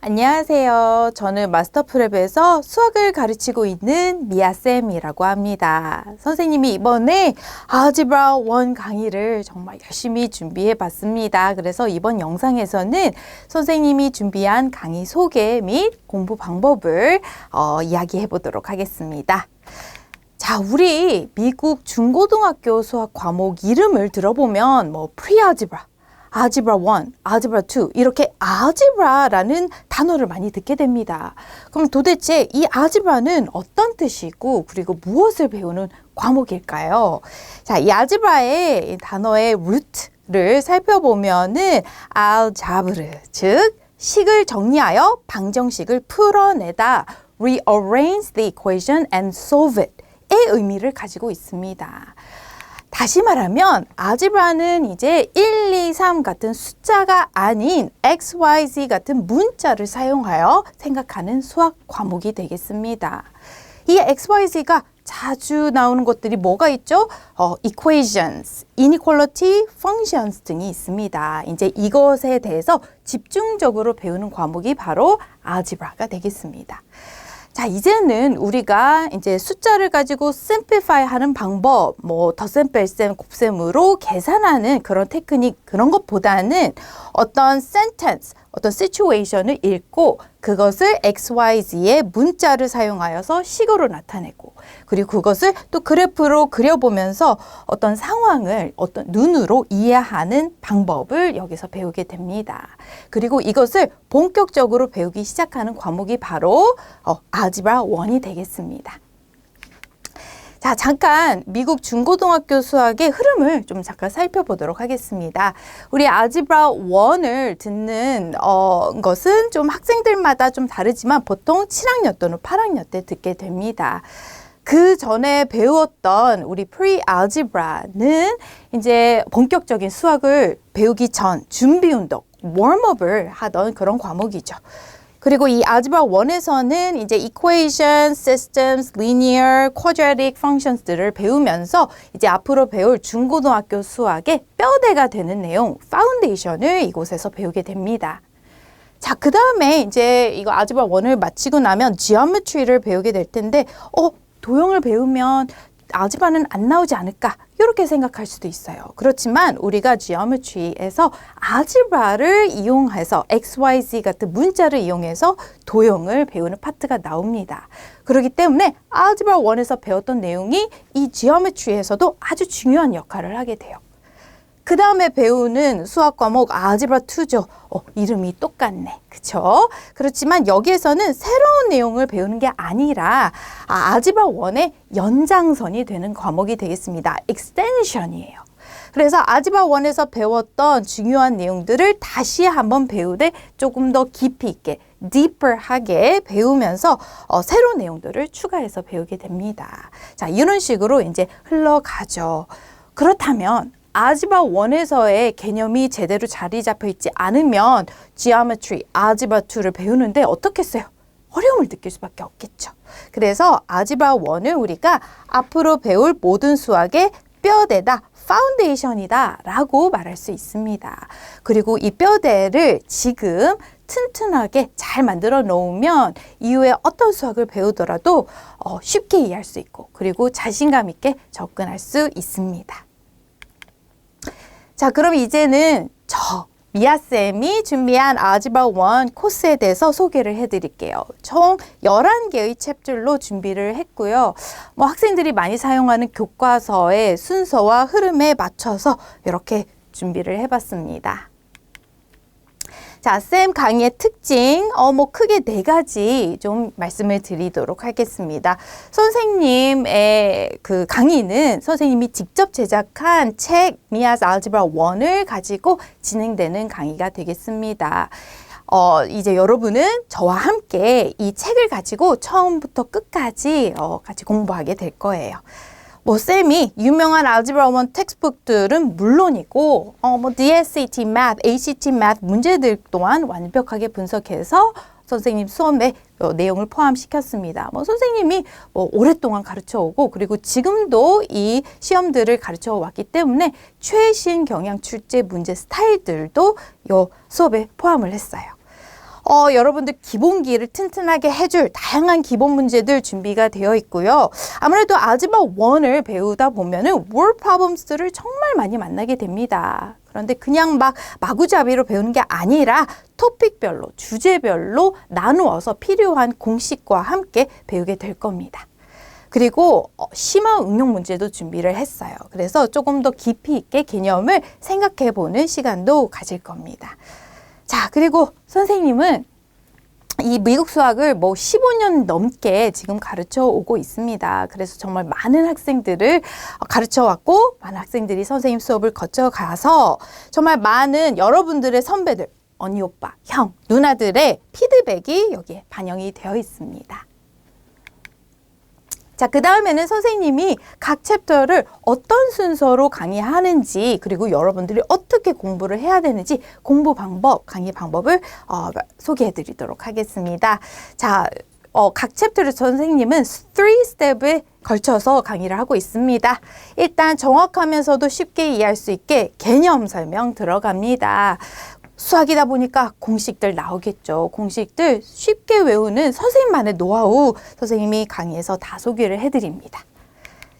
안녕하세요. 저는 마스터프랩에서 수학을 가르치고 있는 미아쌤이라고 합니다. 선생님이 이번에 알gebra 1 강의를 정말 열심히 준비해 봤습니다. 그래서 이번 영상에서는 선생님이 준비한 강의 소개 및 공부 방법을 이야기해 보도록 하겠습니다. 자, 우리 미국 중고등학교 수학 과목 이름을 들어보면 pre-algebra, 알gebra 1, 알gebra 2 이렇게 알제브라라는 단어를 많이 듣게 됩니다. 그럼 도대체 이 알제브라는 어떤 뜻이고 그리고 무엇을 배우는 과목일까요? 자, 이 알제브라의 단어의 루트를 살펴보면은 알자브르, 즉 식을 정리하여 방정식을 풀어내다, rearrange the equation and solve it 의 의미를 가지고 있습니다. 다시 말하면 알제브라는 이제 1, 2, 3 같은 숫자가 아닌 x, y, z 같은 문자를 사용하여 생각하는 수학 과목이 되겠습니다. 이 x, y, z가 자주 나오는 것들이 뭐가 있죠? equations, inequality, functions 등이 있습니다. 이제 이것에 대해서 집중적으로 배우는 과목이 바로 알제브라가 되겠습니다. 자, 이제는 우리가 이제 숫자를 가지고 simplify 하는 방법, 덧셈, 뺄셈, 곱셈으로 계산하는 그런 테크닉, 그런 것보다는 어떤 sentence, 어떤 situation을 읽고 그것을 x, y, z의 문자를 사용하여서 식으로 나타내고, 그리고 그것을 또 그래프로 그려보면서 어떤 상황을 어떤 눈으로 이해하는 방법을 여기서 배우게 됩니다. 그리고 이것을 본격적으로 배우기 시작하는 과목이 바로 알제브라 1이 되겠습니다. 자, 잠깐 미국 중고등학교 수학의 흐름을 좀 잠깐 살펴보도록 하겠습니다. 우리 알제브라 1을 듣는 것은 좀 학생들마다 좀 다르지만 보통 7학년 또는 8학년 때 듣게 됩니다. 그 전에 배웠던 우리 pre-algebra는 이제 본격적인 수학을 배우기 전 준비 운동, 웜업을 하던 그런 과목이죠. 그리고 이 알제브라 1에서는 이제 equation, systems, linear, quadratic functions들을 배우면서 이제 앞으로 배울 중고등학교 수학의 뼈대가 되는 내용, 파운데이션을 이곳에서 배우게 됩니다. 자, 그 다음에 이제 이거 알제브라 1을 마치고 나면 geometry를 배우게 될 텐데, 도형을 배우면 알제브라는 안 나오지 않을까? 이렇게 생각할 수도 있어요. 그렇지만 우리가 geometry에서 알제브라를 이용해서 x, y, z 같은 문자를 이용해서 도형을 배우는 파트가 나옵니다. 그렇기 때문에 알제브라 1에서 배웠던 내용이 이 geometry에서도 아주 중요한 역할을 하게 돼요. 그 다음에 배우는 수학 과목 알제브라 2죠. 이름이 똑같네. 그쵸? 그렇지만 여기에서는 새로운 내용을 배우는 게 아니라 알제브라 1의 연장선이 되는 과목이 되겠습니다. extension이에요. 그래서 알제브라 1에서 배웠던 중요한 내용들을 다시 한번 배우되 조금 더 깊이 있게 deeper하게 배우면서 새로운 내용들을 추가해서 배우게 됩니다. 자, 이런 식으로 이제 흘러가죠. 그렇다면 알제브라 1에서의 개념이 제대로 자리 잡혀 있지 않으면 geometry, 알제브라 2를 배우는데 어떻겠어요? 어려움을 느낄 수밖에 없겠죠. 그래서 알제브라 1을 우리가 앞으로 배울 모든 수학의 뼈대다, 파운데이션이다 라고 말할 수 있습니다. 그리고 이 뼈대를 지금 튼튼하게 잘 만들어 놓으면 이후에 어떤 수학을 배우더라도 쉽게 이해할 수 있고 그리고 자신감 있게 접근할 수 있습니다. 자, 그럼 이제는 미아쌤이 준비한 알제브라 1 코스에 대해서 소개를 해드릴게요. 총 11개의 챕터로 준비를 했고요. 학생들이 많이 사용하는 교과서의 순서와 흐름에 맞춰서 이렇게 준비를 해봤습니다. 자, 쌤 강의의 특징, 크게 4가지 좀 말씀을 드리도록 하겠습니다. 선생님의 그 강의는 선생님이 직접 제작한 책 미아's 알제브라 1을 가지고 진행되는 강의가 되겠습니다. 이제 여러분은 저와 함께 이 책을 가지고 처음부터 끝까지 같이 공부하게 될 거예요. 쌤이 유명한 알제브라 1 텍스트북들은 물론이고 DSAT, Math, ACT Math 문제들 또한 완벽하게 분석해서 선생님 수업에 내용을 포함시켰습니다. 선생님이 오랫동안 가르쳐오고 그리고 지금도 이 시험들을 가르쳐 왔기 때문에 최신 경향 출제 문제 스타일들도 이 수업에 포함을 했어요. 여러분들 기본기를 튼튼하게 해줄 다양한 기본 문제들 준비가 되어 있고요. 아무래도 알gebra 1을 배우다 보면은 word problems들을 정말 많이 만나게 됩니다. 그런데 그냥 막 마구잡이로 배우는 게 아니라 토픽별로, 주제별로 나누어서 필요한 공식과 함께 배우게 될 겁니다. 그리고 심화 응용 문제도 준비를 했어요. 그래서 조금 더 깊이 있게 개념을 생각해보는 시간도 가질 겁니다. 자, 그리고 선생님은 이 미국 수학을 15년 넘게 지금 가르쳐 오고 있습니다. 그래서 정말 많은 학생들을 가르쳐 왔고, 많은 학생들이 선생님 수업을 거쳐가서 정말 많은 여러분들의 선배들, 언니, 오빠, 형, 누나들의 피드백이 여기에 반영이 되어 있습니다. 자, 그 다음에는 선생님이 각 챕터를 어떤 순서로 강의하는지, 그리고 여러분들이 어떻게 공부를 해야 되는지 공부 방법, 강의 방법을 소개해 드리도록 하겠습니다. 자, 각 챕터를 선생님은 3스텝에 걸쳐서 강의를 하고 있습니다. 일단 정확하면서도 쉽게 이해할 수 있게 개념 설명 들어갑니다. 수학이다 보니까 공식들 나오겠죠. 공식들 쉽게 외우는 선생님만의 노하우 선생님이 강의에서 다 소개를 해드립니다.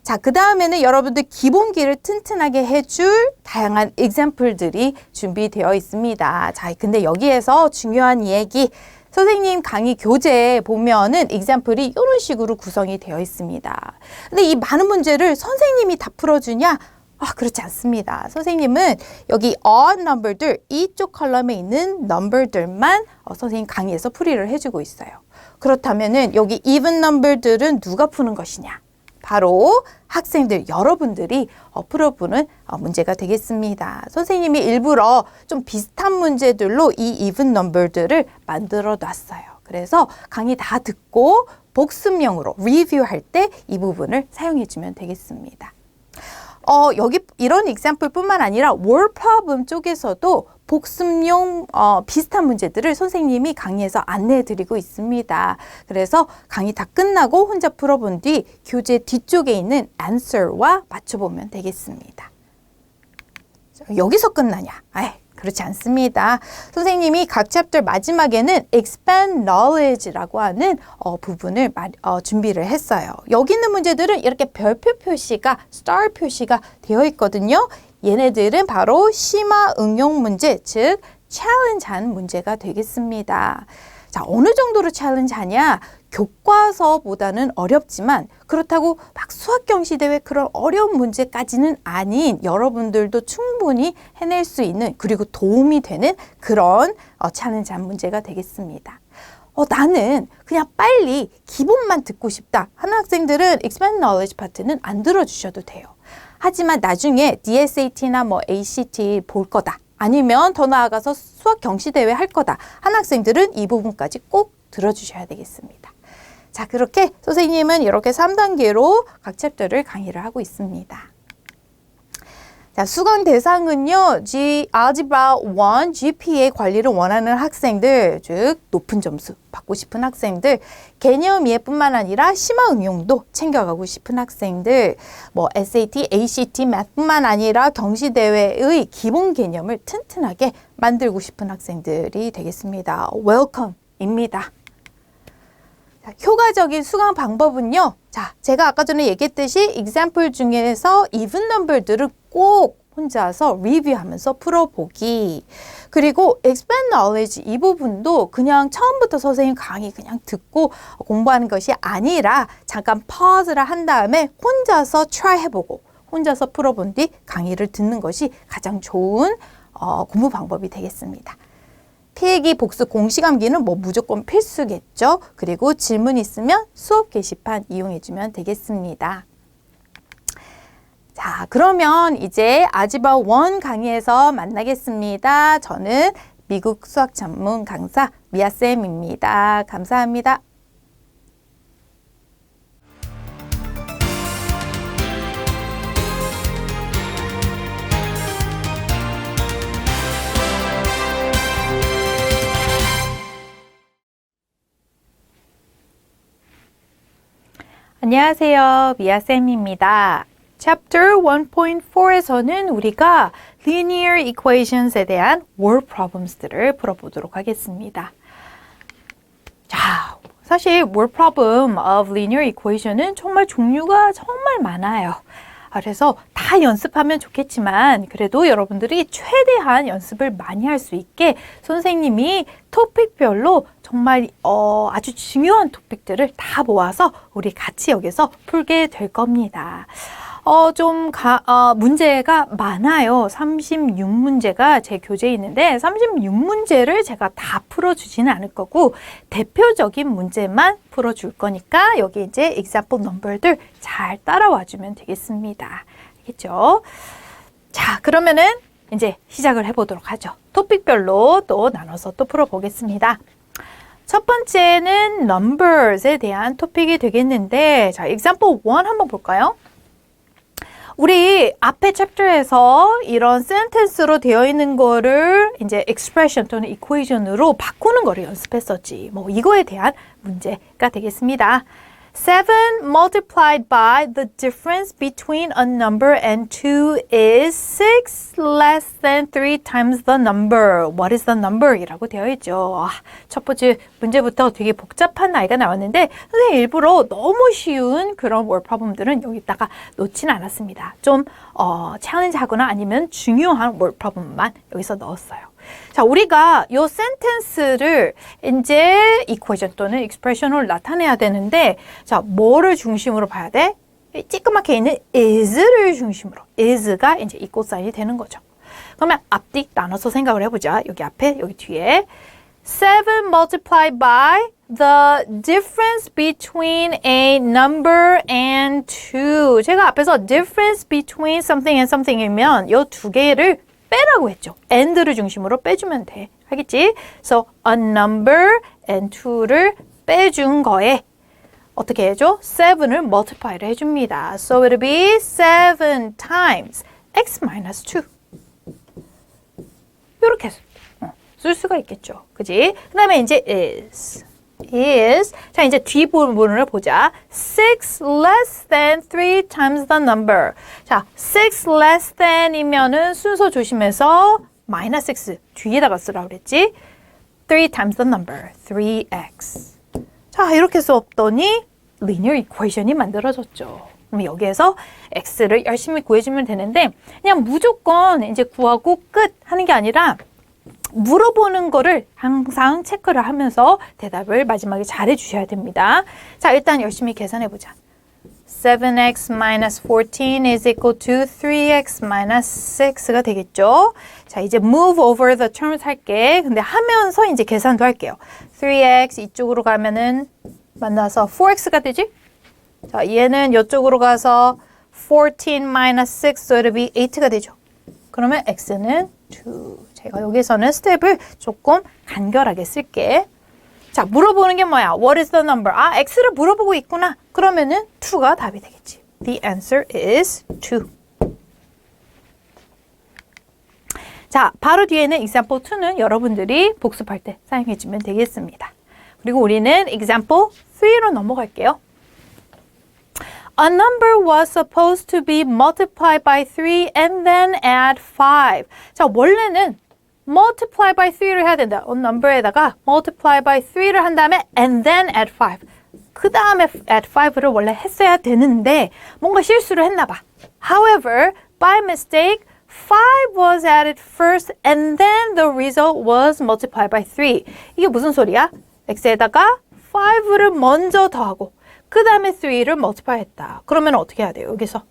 자, 그 다음에는 여러분들 기본기를 튼튼하게 해줄 다양한 example들이 준비되어 있습니다. 자, 근데 여기에서 중요한 얘기, 선생님 강의 교재에 보면은 example이 이런 식으로 구성이 되어 있습니다. 근데 이 많은 문제를 선생님이 다 풀어주냐? 그렇지 않습니다. 선생님은 여기 odd number들, 이쪽 컬럼에 있는 number들만 선생님 강의에서 풀이를 해주고 있어요. 그렇다면은 여기 even number들은 누가 푸는 것이냐? 바로 학생들, 여러분들이 풀어보는 문제가 되겠습니다. 선생님이 일부러 좀 비슷한 문제들로 이 even number들을 만들어 놨어요. 그래서 강의 다 듣고 복습용으로 리뷰할 때 이 부분을 사용해 주면 되겠습니다. 여기 이런 example 뿐만 아니라 word problem 쪽에서도 복습용 비슷한 문제들을 선생님이 강의에서 안내해 드리고 있습니다. 그래서 강의 다 끝나고 혼자 풀어본 뒤 교재 뒤쪽에 있는 answer와 맞춰보면 되겠습니다. 여기서 끝나냐? 그렇지 않습니다. 선생님이 각 챕터 마지막에는 expand knowledge라고 하는 부분을 준비를 했어요. 여기 있는 문제들은 이렇게 별표 표시가, star 표시가 되어 있거든요. 얘네들은 바로 심화 응용 문제, 즉 challenge한 문제가 되겠습니다. 자, 어느 정도로 challenge하냐? 교과서보다는 어렵지만 그렇다고 막 수학 경시대회 그런 어려운 문제까지는 아닌 여러분들도 충분히 해낼 수 있는, 그리고 도움이 되는 그런 챌린지한 문제가 되겠습니다. 나는 그냥 빨리 기본만 듣고 싶다 하는 학생들은 expand knowledge 파트는 안 들어주셔도 돼요. 하지만 나중에 DSAT나 ACT 볼 거다, 아니면 더 나아가서 수학 경시대회 할 거다 하는 학생들은 이 부분까지 꼭 들어주셔야 되겠습니다. 자, 그렇게 선생님은 이렇게 3단계로 각 챕터를 강의를 하고 있습니다. 자, 수강 대상은요, 알gebra 1 GPA 관리를 원하는 학생들, 즉 높은 점수 받고 싶은 학생들, 개념 이해뿐만 아니라 심화 응용도 챙겨가고 싶은 학생들, SAT, ACT, math뿐만 아니라 경시대회의 기본 개념을 튼튼하게 만들고 싶은 학생들이 되겠습니다. 웰컴입니다. 효과적인 수강 방법은요. 자, 제가 아까 전에 얘기했듯이 example 중에서 even number들을 꼭 혼자서 리뷰하면서 풀어보기. 그리고 expand knowledge 이 부분도 그냥 처음부터 선생님 강의 그냥 듣고 공부하는 것이 아니라 잠깐 pause를 한 다음에 혼자서 try 해보고 혼자서 풀어본 뒤 강의를 듣는 것이 가장 좋은 공부 방법이 되겠습니다. 필기, 복습, 공시감기는 무조건 필수겠죠. 그리고 질문 있으면 수업 게시판 이용해주면 되겠습니다. 자, 그러면 이제 알gebra 1 강의에서 만나겠습니다. 저는 미국 수학 전문 강사 미아쌤입니다. 감사합니다. 안녕하세요. 미아쌤입니다. Chapter 1.4에서는 우리가 linear equations에 대한 word problems들을 풀어보도록 하겠습니다. 자, 사실 word problem of linear equation은 정말 종류가 정말 많아요. 그래서 다 연습하면 좋겠지만 그래도 여러분들이 최대한 연습을 많이 할 수 있게 선생님이 토픽별로 정말 아주 중요한 토픽들을 다 모아서 우리 같이 여기서 풀게 될 겁니다. 문제가 많아요. 36문제가 제 교재에 있는데 36문제를 제가 다 풀어주지는 않을 거고 대표적인 문제만 풀어줄 거니까 여기 이제 example number들 잘 따라와주면 되겠습니다. 알겠죠? 자, 그러면은 이제 시작을 해보도록 하죠. 토픽별로 또 나눠서 또 풀어보겠습니다. 첫 번째는 numbers에 대한 토픽이 되겠는데 자, example 1 한번 볼까요? 우리 앞에 챕터에서 이런 sentence로 되어 있는 거를 이제 expression 또는 equation으로 바꾸는 거를 연습했었지. 뭐 이거에 대한 문제가 되겠습니다. 7 multiplied by the difference between a number and 2 is 6 less than 3 times the number. What is the number? 이라고 되어 있죠. 첫 번째 문제부터 되게 복잡한 나이가 나왔는데 선생님 일부러 너무 쉬운 그런 word problem들은 여기다가 놓지는 않았습니다. 좀 챌린지하거나 아니면 중요한 word problem만 여기서 넣었어요. 자, 우리가 이 sentence를 이제 equation 또는 expression으로 나타내야 되는데 자, 뭐를 중심으로 봐야 돼? 찌끄맣게 있는 is를 중심으로. is가 이제 equal sign이 되는 거죠. 그러면 앞뒤 나눠서 생각을 해보자. 여기 앞에, 여기 뒤에 7 multiplied by the difference between a number and 2. 제가 앞에서 difference between something and something이면 이 두 개를 빼라고 했죠. and를 중심으로 빼주면 돼. 알겠지? So, a number and 2를 빼준 거에 어떻게 해줘? 7을 multiply를 해줍니다. So, it'll be 7 times x minus 2. 이렇게 쓸 수가 있겠죠. 그지? 그 다음에 이제 is. 자, 이제 뒷부분을 보자. 6 less than 3 times the number. 자, 6 less than이면은 순서 조심해서 minus x 뒤에다가 쓰라고 그랬지. 3 times the number. 3x. 자, 이렇게 썼더니 linear equation이 만들어졌죠. 그럼 여기에서 x를 열심히 구해주면 되는데 그냥 무조건 이제 구하고 끝 하는 게 아니라 물어보는 거를 항상 체크를 하면서 대답을 마지막에 잘 해주셔야 됩니다. 자, 일단 열심히 계산해보자. 7x minus 14 is equal to 3x minus 6가 되겠죠. 자, 이제 move over the terms 할게. 근데 하면서 이제 계산도 할게요. 3x 이쪽으로 가면은 만나서 4x가 되지? 자, 얘는 이쪽으로 가서 14 minus 6, so it'll be 8가 되죠. 그러면 x는 2. 제가 여기서는 스텝을 조금 간결하게 쓸게. 자, 물어보는 게 뭐야? What is the number? 아, x를 물어보고 있구나. 그러면은 2가 답이 되겠지. The answer is 2. 자, 바로 뒤에는 example 2는 여러분들이 복습할 때 사용해주면 되겠습니다. 그리고 우리는 example 3로 넘어갈게요. A number was supposed to be multiplied by 3 and then add 5. 자, 원래는 multiply by 3를 해야 된다. A number에다가 multiply by 3를 한 다음에 and then add 5. 그 다음에 add 5를 원래 했어야 되는데 뭔가 실수를 했나 봐. However, by mistake, 5 was added first and then the result was multiplied by 3. 이게 무슨 소리야? x에다가 5를 먼저 더하고 그 다음에 3를 multiply 했다. 그러면 어떻게 해야 돼요? 여기서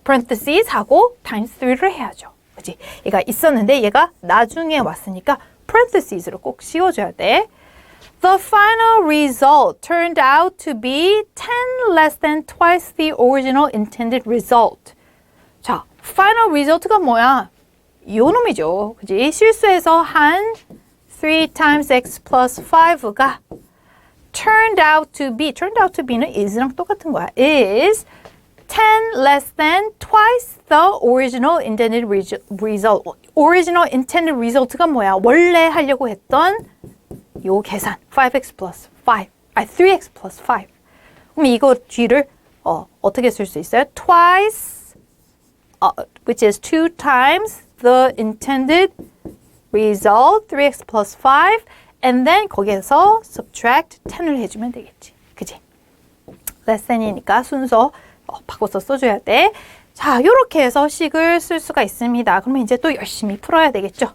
parentheses 하고 times 3를 해야죠. 그치? 얘가 있었는데 얘가 나중에 왔으니까 parentheses를 꼭 씌워줘야 돼. The final result turned out to be 10 less than twice the original intended result. 자, final result가 뭐야? 요 놈이죠. 그치? 실수해서 한 3 times x plus 5가 turned out to be는 is랑 똑같은 거야. is 10 less than twice the original intended result. original intended result가 뭐야? 원래 하려고 했던 요 계산 5x plus 5, 3x plus 5. 그럼 이거 뒤를 어떻게 쓸 수 있어요? twice, which is 2 times the intended result, 3x plus 5, and then 거기에서 subtract 10을 해주면 되겠지. 그지? less than이니까 순서 바꿔서 써줘야 돼. 자, 요렇게 해서 식을 쓸 수가 있습니다. 그러면 이제 또 열심히 풀어야 되겠죠.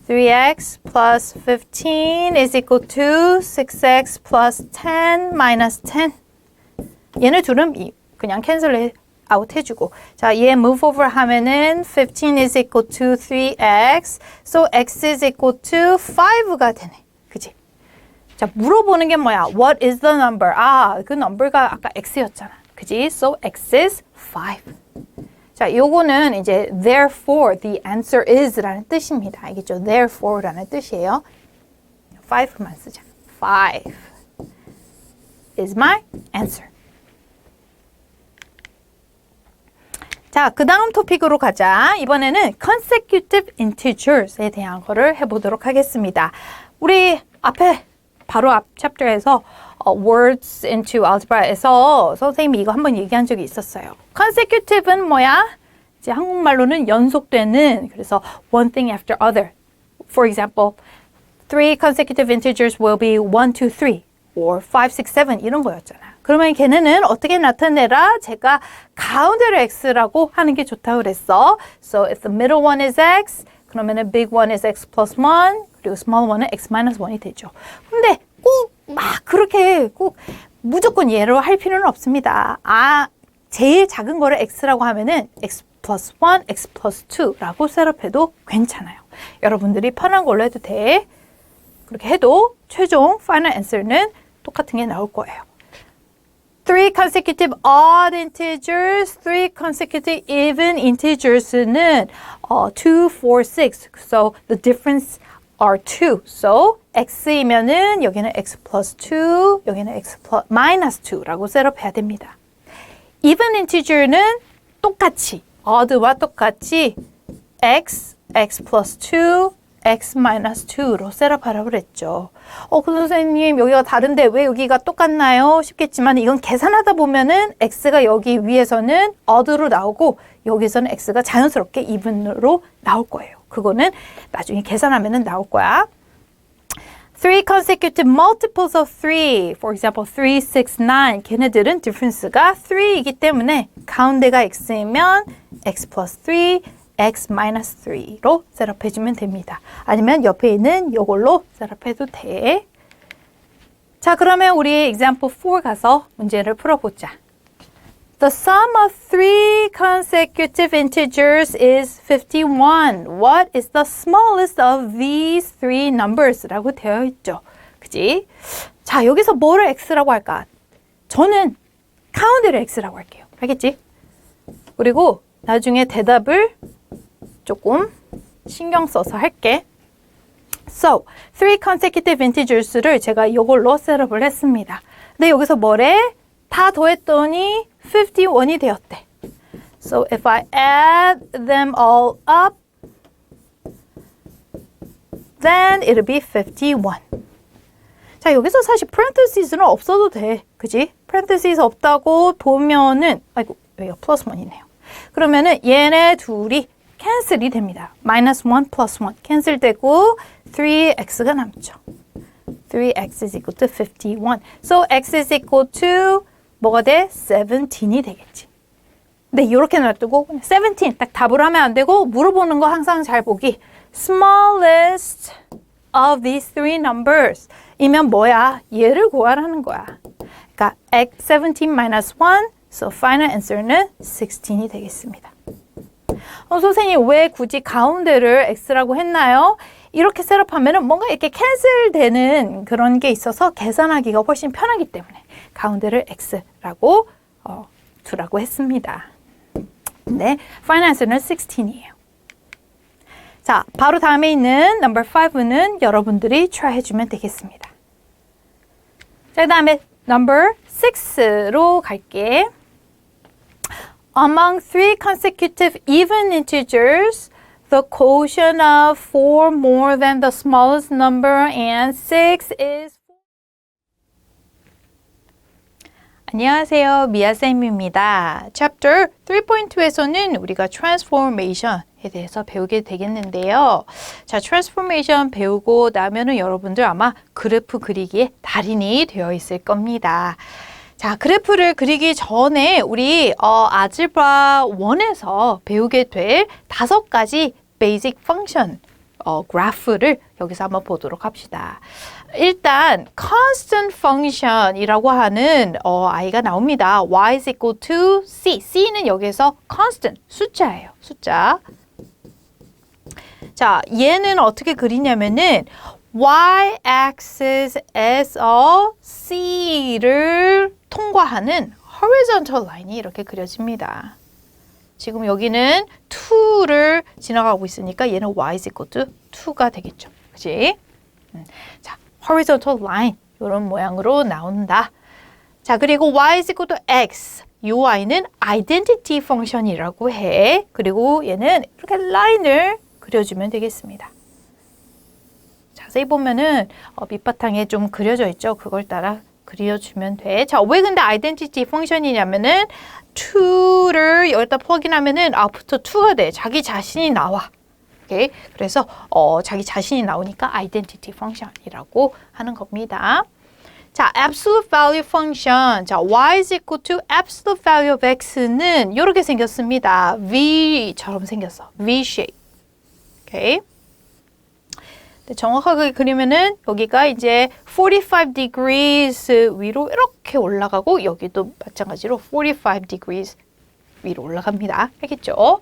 3x plus 15 is equal to 6x plus 10 minus 10. 얘네 둘은 그냥 캔슬 아웃 해주고, 자, 얘 move over 하면은 15 is equal to 3x, so x is equal to 5가 되네. 그지? 자, 물어보는 게 뭐야? What is the number? 아, 그 number가 아까 x였잖아. 그지? So x is 5. 자, 요거는 이제 therefore the answer is라는 뜻입니다. 알겠죠? therefore라는 뜻이에요. 5만 쓰자. 5 is my answer. 자, 그 다음 토픽으로 가자. 이번에는 consecutive integers에 대한 거를 해보도록 하겠습니다. 우리 앞에 바로 앞 챕터에서 words into algebra에서 선생님이 이거 한번 얘기한 적이 있었어요. consecutive는 뭐야? 이제 한국말로는 연속되는, 그래서 one thing after other. For example, 3 consecutive integers will be 1, 2, 3 or 5, 6, 7 이런 거였잖아. 그러면 걔네는 어떻게 나타내라? 제가 가운데를 x라고 하는 게 좋다고 그랬어. So if the middle one is x, 그러면은 big one is x plus 1, 그리고 small one은 x minus 1이 되죠. 근데 꼭 막 그렇게 꼭 무조건 얘로 할 필요는 없습니다. 아, 제일 작은 거를 x라고 하면은 x plus 1, x plus 2라고 셋업해도 괜찮아요. 여러분들이 편한 걸로 해도 돼. 그렇게 해도 최종 final answer는 똑같은 게 나올 거예요. 3 consecutive odd integers, 3 consecutive even integers는 2, 4, 6. So the difference are 2. So x이면은 여기는 x plus 2, 여기는 x plus minus 2라고 셋업해야 됩니다. even integer는 똑같이, odd와 똑같이 x, x plus 2, x minus 2로 셋업하라고 그랬죠. 그 선생님 여기가 다른데 왜 여기가 똑같나요? 싶겠지만 이건 계산하다 보면은 x가 여기 위에서는 odd로 나오고 여기서는 x가 자연스럽게 even으로 나올 거예요. 그거는 나중에 계산하면은 나올 거야. 3 consecutive multiples of 3, for example, 3, 6, 9. 걔네들은 difference가 3이기 때문에 가운데가 x이면 x plus 3, x minus 3로 셋업해주면 됩니다. 아니면 옆에 있는 이걸로 셋업해도 돼. 자, 그러면 우리 example 4 가서 문제를 풀어보자. The sum of 3 consecutive integers is 51. What is the smallest of these three numbers? 라고 되어 있죠. 그지? 자, 여기서 뭐를 x라고 할까? 저는 가운데를 x라고 할게요. 알겠지? 그리고 나중에 대답을 조금 신경 써서 할게. So, 3 consecutive integers를 제가 이걸로 셋업을 했습니다. 근데 여기서 뭐래? 다 더했더니 51이 되었대. So, if I add them all up, then it'll be 51. 자, 여기서 사실 parentheses는 없어도 돼. 그지? parentheses 없다고 보면은, 아이고, 여기가 플러스 1이네요. 그러면은 얘네 둘이 캔슬이 됩니다. minus 1 plus 1 캔슬되고 3x가 남죠. 3x is equal to 51. So x is equal to 뭐가 돼? 17이 되겠지. 근데 이렇게 놔두고 17 딱 답을 하면 안 되고 물어보는 거 항상 잘 보기. smallest of these three numbers 이면 뭐야? 얘를 구하라는 거야. 그러니까 x 17 minus 1 so final answer는 16이 되겠습니다. 선생님 왜 굳이 가운데를 x라고 했나요? 이렇게 셋업하면 뭔가 이렇게 캔슬되는 그런 게 있어서 계산하기가 훨씬 편하기 때문에 가운데를 x라고 두라고 했습니다. 네, final answer는 16이에요. 자, 바로 다음에 있는 number 5는 여러분들이 try 해주면 되겠습니다. 자, 그 다음에 number 6로 갈게. Among 3 consecutive even integers, the quotient of 4 more than the smallest number and 6 is 4. 안녕하세요. 미아쌤입니다. Chapter 3.2에서는 우리가 transformation 대해서 배우게 되겠는데요. 자, 트랜스포메이션 배우고 나면은 여러분들 아마 그래프 그리기에 달인이 되어 있을 겁니다. 자, 그래프를 그리기 전에 우리 알제브라 1에서 배우게 될 5가지 베이직 펑션 그래프를 여기서 한번 보도록 합시다. 일단 constant function이라고 하는 i가 나옵니다. y is equal to c. c는 여기서 constant, 숫자예요. 숫자. 자, 얘는 어떻게 그리냐면은 y-axis에서 c를 통과하는 horizontal line이 이렇게 그려집니다. 지금 여기는 2를 지나가고 있으니까 얘는 y is equal to 2가 되겠죠. 그치? 자, horizontal line 이런 모양으로 나온다. 자, 그리고 y is equal to x. 이 y는 identity function이라고 해. 그리고 얘는 이렇게 라인을 그려주면 되겠습니다. 자세히 보면은 밑바탕에 좀 그려져 있죠. 그걸 따라 그려주면 돼. 자, 왜 근데 identity function이냐면은 2를 여기다 플러그인하면은 아프터 2가 돼. 자기 자신이 나와. 오케이? 그래서 자기 자신이 나오니까 identity function이라고 하는 겁니다. 자, absolute value function. 자, y is equal to absolute value of x는 이렇게 생겼습니다. V처럼 생겼어. V shape. 오케이? 정확하게 그리면은 여기가 이제 45 degrees 위로 이렇게 올라가고 여기도 마찬가지로 45 degrees 위로 올라갑니다. 알겠죠?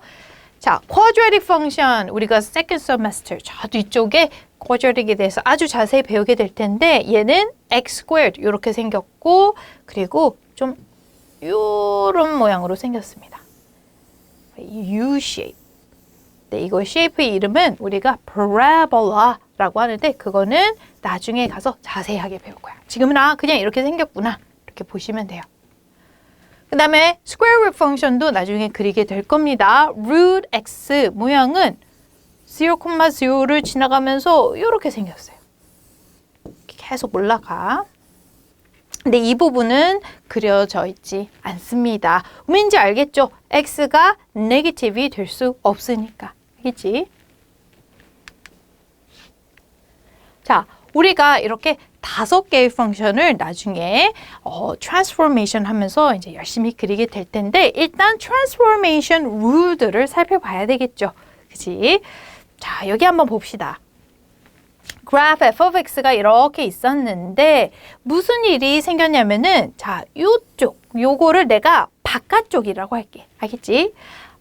자, quadratic function 우리가 second semester 저 뒤쪽에 quadratic에 대해서 아주 자세히 배우게 될 텐데 얘는 x squared 이렇게 생겼고 그리고 좀 이런 모양으로 생겼습니다. U shape. 네, 이거 쉐이프의 이름은 우리가 parabola라고 하는데 그거는 나중에 가서 자세하게 배울 거야. 지금은 그냥 이렇게 생겼구나. 이렇게 보시면 돼요. 그 다음에 square root function도 나중에 그리게 될 겁니다. root x 모양은 0,0를 지나가면서 이렇게 생겼어요. 계속 올라가. 근데 이 부분은 그려져 있지 않습니다. 왠지 알겠죠? x가 네거티브이 될 수 없으니까. 알겠지? 자, 우리가 이렇게 5개의 펑션을 나중에 트랜스포메이션 하면서 이제 열심히 그리게 될 텐데 일단 트랜스포메이션 룰들을 살펴봐야 되겠죠. 그치? 자, 여기 한번 봅시다. 그래프 f of x가 이렇게 있었는데 무슨 일이 생겼냐면은 자, 요거를 내가 바깥쪽이라고 할게. 알겠지?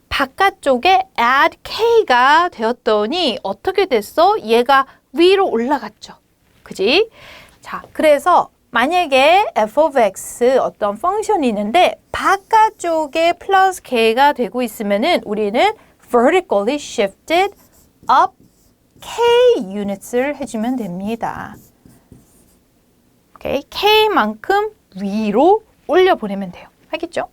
바깥쪽에 add k가 되었더니 어떻게 됐어? 얘가 위로 올라갔죠. 그지? 자, 그래서 만약에 f of x 어떤 펑션이 있는데 바깥쪽에 플러스 k가 되고 있으면은 우리는 vertically shifted up k units를 해주면 됩니다. 오케이, k만큼 위로 올려보내면 돼요. 알겠죠?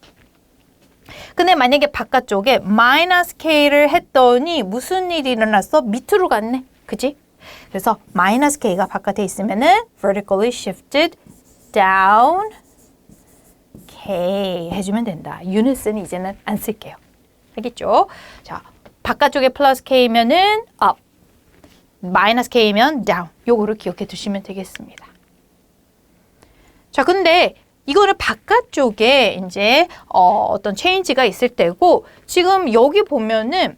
근데 만약에 바깥쪽에 마이너스 k를 했더니 무슨 일이 일어났어? 밑으로 갔네. 그지? 그래서 마이너스 k가 바깥에 있으면은 vertically shifted down k 해주면 된다. units는 이제는 안 쓸게요. 알겠죠? 자, 바깥쪽에 플러스 k면은 up, 마이너스 k면 down. 요거를 기억해 두시면 되겠습니다. 자, 근데 이거는 바깥쪽에 이제 어떤 체인지가 있을 때고 지금 여기 보면은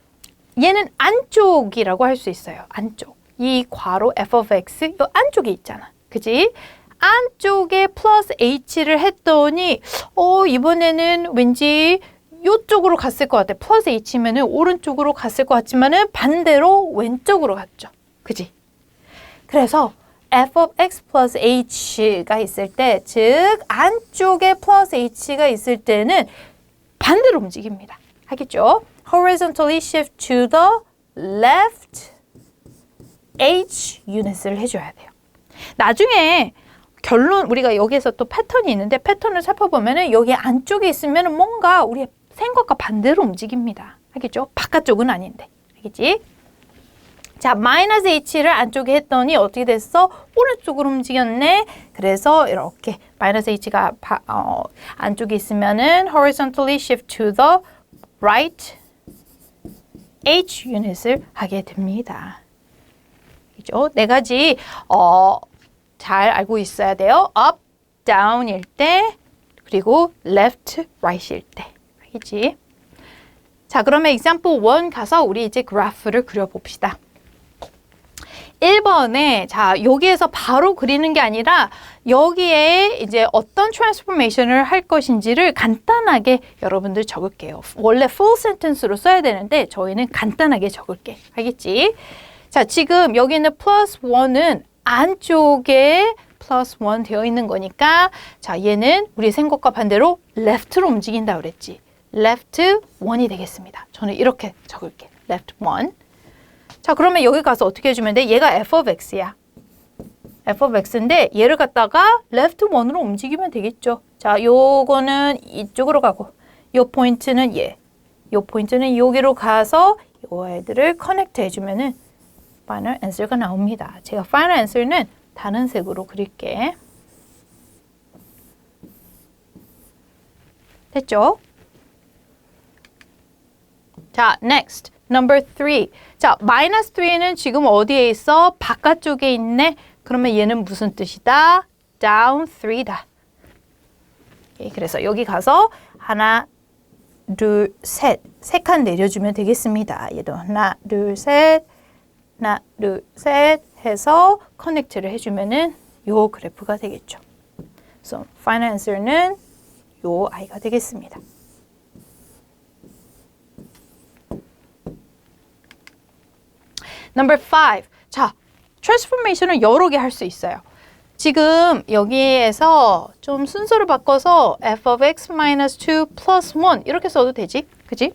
얘는 안쪽이라고 할 수 있어요. 안쪽. 이 괄호 f of x 이 안쪽에 있잖아. 그지? 안쪽에 플러스 h를 했더니 이번에는 왠지 이쪽으로 갔을 것 같아. 플러스 h면은 오른쪽으로 갔을 것 같지만은 반대로 왼쪽으로 갔죠. 그지? 그래서 f of x plus h가 있을 때, 즉 안쪽에 플러스 h가 있을 때는 반대로 움직입니다. 알겠죠? horizontally shift to the left h units를 해줘야 돼요. 나중에 결론 우리가 여기에서 또 패턴이 있는데 패턴을 살펴보면은 여기 안쪽에 있으면 뭔가 우리의 생각과 반대로 움직입니다. 알겠죠? 바깥쪽은 아닌데. 알겠지? 자, 마이너스 h를 안쪽에 했더니 어떻게 됐어? 오른쪽으로 움직였네. 그래서 이렇게 마이너스 h가 안쪽에 있으면은 horizontally shift to the right H 유닛을 하게 됩니다. 그죠? 네 가지 잘 알고 있어야 돼요. up, down일 때 그리고 left, right일 때. 알겠지? 자, 그러면 example 1 가서 우리 이제 그래프를 그려봅시다. 1번에 자, 여기에서 바로 그리는 게 아니라 여기에 이제 어떤 트랜스포메이션을 할 것인지를 간단하게 여러분들 적을게요. 원래 full sentence로 써야 되는데 저희는 간단하게 적을게. 알겠지? 자, 지금 여기 있는 plus 1은 안쪽에 plus 1 되어 있는 거니까 자, 얘는 우리 생각과 반대로 left로 움직인다 그랬지. left 1이 되겠습니다. 저는 이렇게 적을게. left 1. 자, 그러면 여기 가서 어떻게 해주면 돼? 얘가 f of x야. f of x인데 얘를 갖다가 left 1으로 움직이면 되겠죠. 자, 요거는 이쪽으로 가고 요 포인트는 얘. 요 포인트는 여기로 가서 요 애들을 커넥트 해주면은 final answer가 나옵니다. 제가 final answer는 다른 색으로 그릴게. 됐죠? 자, next. number 3. 자, minus 3는 지금 어디에 있어? 바깥쪽에 있네. 그러면 얘는 무슨 뜻이다? down 3다. 오케이, 그래서 여기 가서 하나, 둘, 셋. 세 칸 내려주면 되겠습니다. 얘도 하나, 둘, 셋. 하나, 둘, 셋 해서 커넥트를 해주면은 요 그래프가 되겠죠. 그래서 final answer는 요 아이가 되겠습니다. Number 5. 자, 트랜스포메이션을 여러 개 할 수 있어요. 지금 여기에서 좀 순서를 바꿔서 f of x minus 2 plus 1 이렇게 써도 되지? 그지?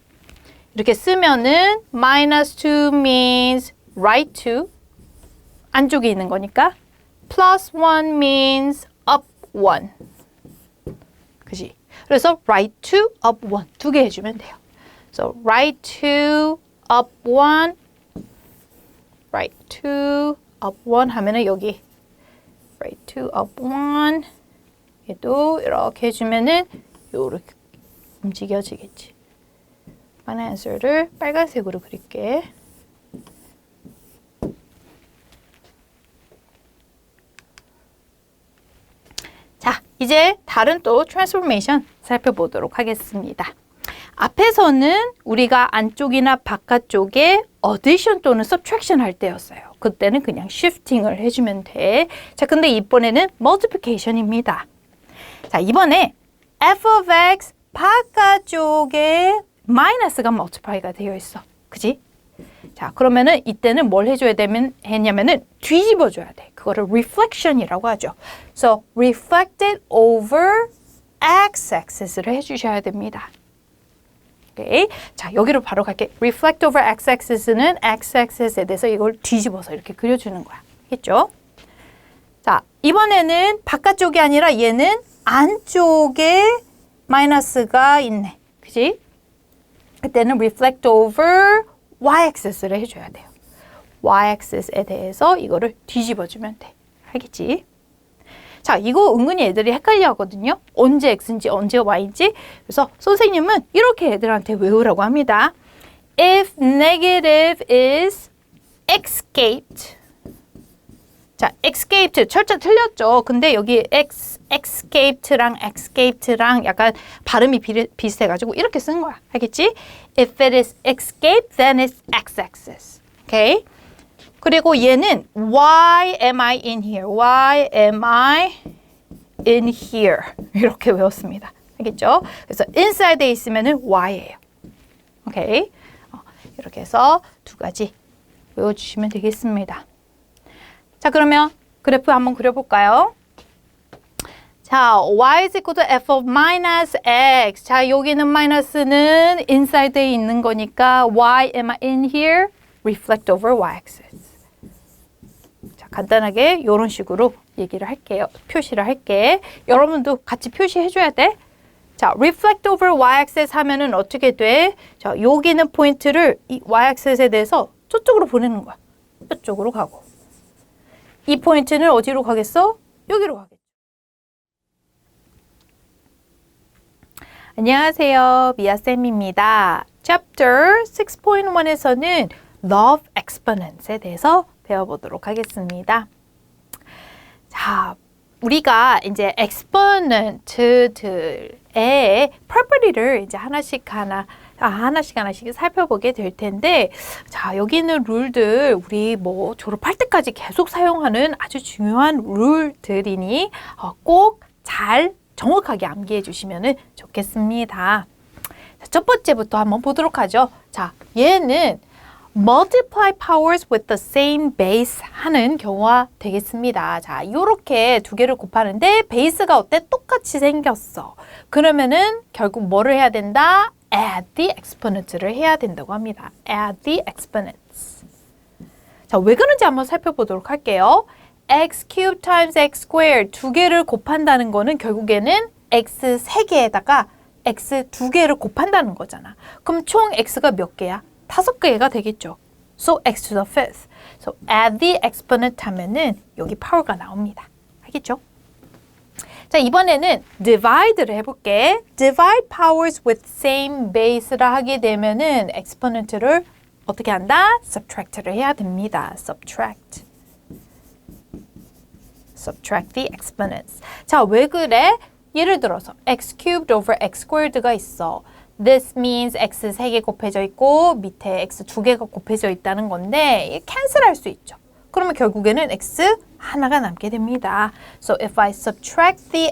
이렇게 쓰면은 minus 2 means right 2 안쪽에 있는 거니까 plus 1 means up 1 그지? 그래서 right 2 up 1 두 개 해주면 돼요. So right 2 up 1 right 2 up 1 하면은 여기 right 2 up 1 얘도 이렇게 해주면은 요렇게 움직여지겠지. final answer를 빨간색으로 그릴게. 자, 이제 다른 또 트랜스포메이션 살펴보도록 하겠습니다. 앞에서는 우리가 안쪽이나 바깥쪽에 addition 또는 subtraction 할 때였어요. 그때는 그냥 shifting을 해주면 돼. 자, 근데 이번에는 multiplication입니다. 자, 이번에 f of x 바깥쪽에 마이너스가 multiply가 되어 있어. 그지? 자, 그러면은 이때는 뭘 해줘야 했냐면은 뒤집어 줘야 돼. 그거를 reflection이라고 하죠. So, reflected over x-axis를 해주셔야 됩니다. 오케이. 자, 여기로 바로 갈게. reflect over x-axis는 x-axis에 대해서 이걸 뒤집어서 이렇게 그려주는 거야. 알겠죠? 자, 이번에는 바깥쪽이 아니라 얘는 안쪽에 마이너스가 있네. 그지? 그때는 reflect over y-axis를 해줘야 돼요. y-axis에 대해서 이거를 뒤집어주면 돼. 알겠지? 자, 이거 은근히 애들이 헷갈려 하거든요. 언제 x인지 언제 y인지. 그래서 선생님은 이렇게 애들한테 외우라고 합니다. If negative is escaped. 자, escaped 철자 틀렸죠. 근데 여기 escaped랑 escaped랑 약간 발음이 비슷해가지고 이렇게 쓴 거야. 알겠지? If it is escaped, then it's x-axis. 오케이? 그리고 얘는 why am I in here? Why am I in here? 이렇게 외웠습니다. 알겠죠? 그래서 inside에 있으면은 why예요. 오케이? 이렇게 해서 두 가지 외워주시면 되겠습니다. 자, 그러면 그래프 한번 그려볼까요? 자, y is equal to f of minus x. 자, 여기는 마이너스는 inside에 있는 거니까 why am I in here? Reflect over y-axis. 자, 간단하게 이런 식으로 얘기를 할게요. 표시를 할게. 여러분도 같이 표시해줘야 돼. 자, reflect over y-axis 하면은 어떻게 돼? 자, 여기 있는 포인트를 이 y-axis에 대해서 저쪽으로 보내는 거야. 이쪽으로 가고. 이 포인트는 어디로 가겠어? 여기로 가겠죠. 안녕하세요. 미아쌤입니다. Chapter 6.1에서는 love exponents에 대해서 배워보도록 하겠습니다. 자, 우리가 이제 exponent들의 property를 이제 하나씩 살펴보게 될 텐데, 자, 여기 있는 룰들 우리 뭐 졸업할 때까지 계속 사용하는 아주 중요한 룰들이니 꼭 잘 정확하게 암기해 주시면 좋겠습니다. 자, 첫 번째부터 한번 보도록 하죠. 자, 얘는 multiply powers with the same base 하는 경우가 되겠습니다. 자, 요렇게 두 개를 곱하는데 베이스가 어때? 똑같이 생겼어. 그러면은 결국 뭐를 해야 된다? add the exponents를 해야 된다고 합니다. add the exponents. 자, 왜 그런지 한번 살펴보도록 할게요. x cubed times x squared 두 개를 곱한다는 거는 결국에는 x 3개에다가 x 2개를 곱한다는 거잖아. 그럼 총 x가 몇 개야? 5개가 되겠죠. So x to the fifth. So add the exponent 하면은 여기 파워가 나옵니다. 알겠죠? 자, 이번에는 divide를 해볼게. divide powers with same base라 하게 되면은 exponent를 어떻게 한다? subtract를 해야 됩니다. subtract the exponents. 자, 왜 그래? 예를 들어서 x cubed over x squared가 있어. This means x 3개 곱해져 있고 밑에 x 2개가 곱해져 있다는 건데 캔슬할 수 있죠. 그러면 결국에는 x 하나가 남게 됩니다. So if I subtract the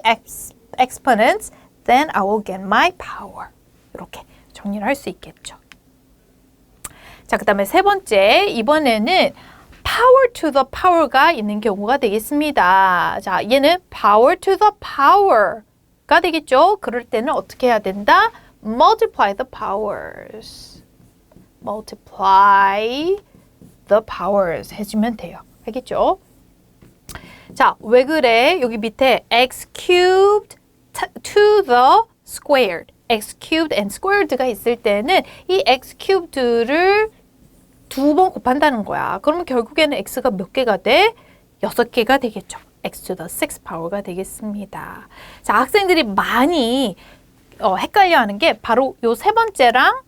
exponents, then I will get my power. 이렇게 정리를 할 수 있겠죠. 자, 그 다음에 세 번째, 이번에는 power to the power가 있는 경우가 되겠습니다. 자, 얘는 power to the power가 되겠죠. 그럴 때는 어떻게 해야 된다? multiply the powers. multiply the powers 해주면 돼요. 알겠죠? 자, 왜 그래? 여기 밑에 x cubed to the squared. x cubed and squared가 있을 때는 이 x cubed를 2번 곱한다는 거야. 그러면 결국에는 x가 몇 개가 돼? 6개가 되겠죠. x to the 6th power가 되겠습니다. 자, 학생들이 많이 헷갈려하는 게 바로 요 세 번째랑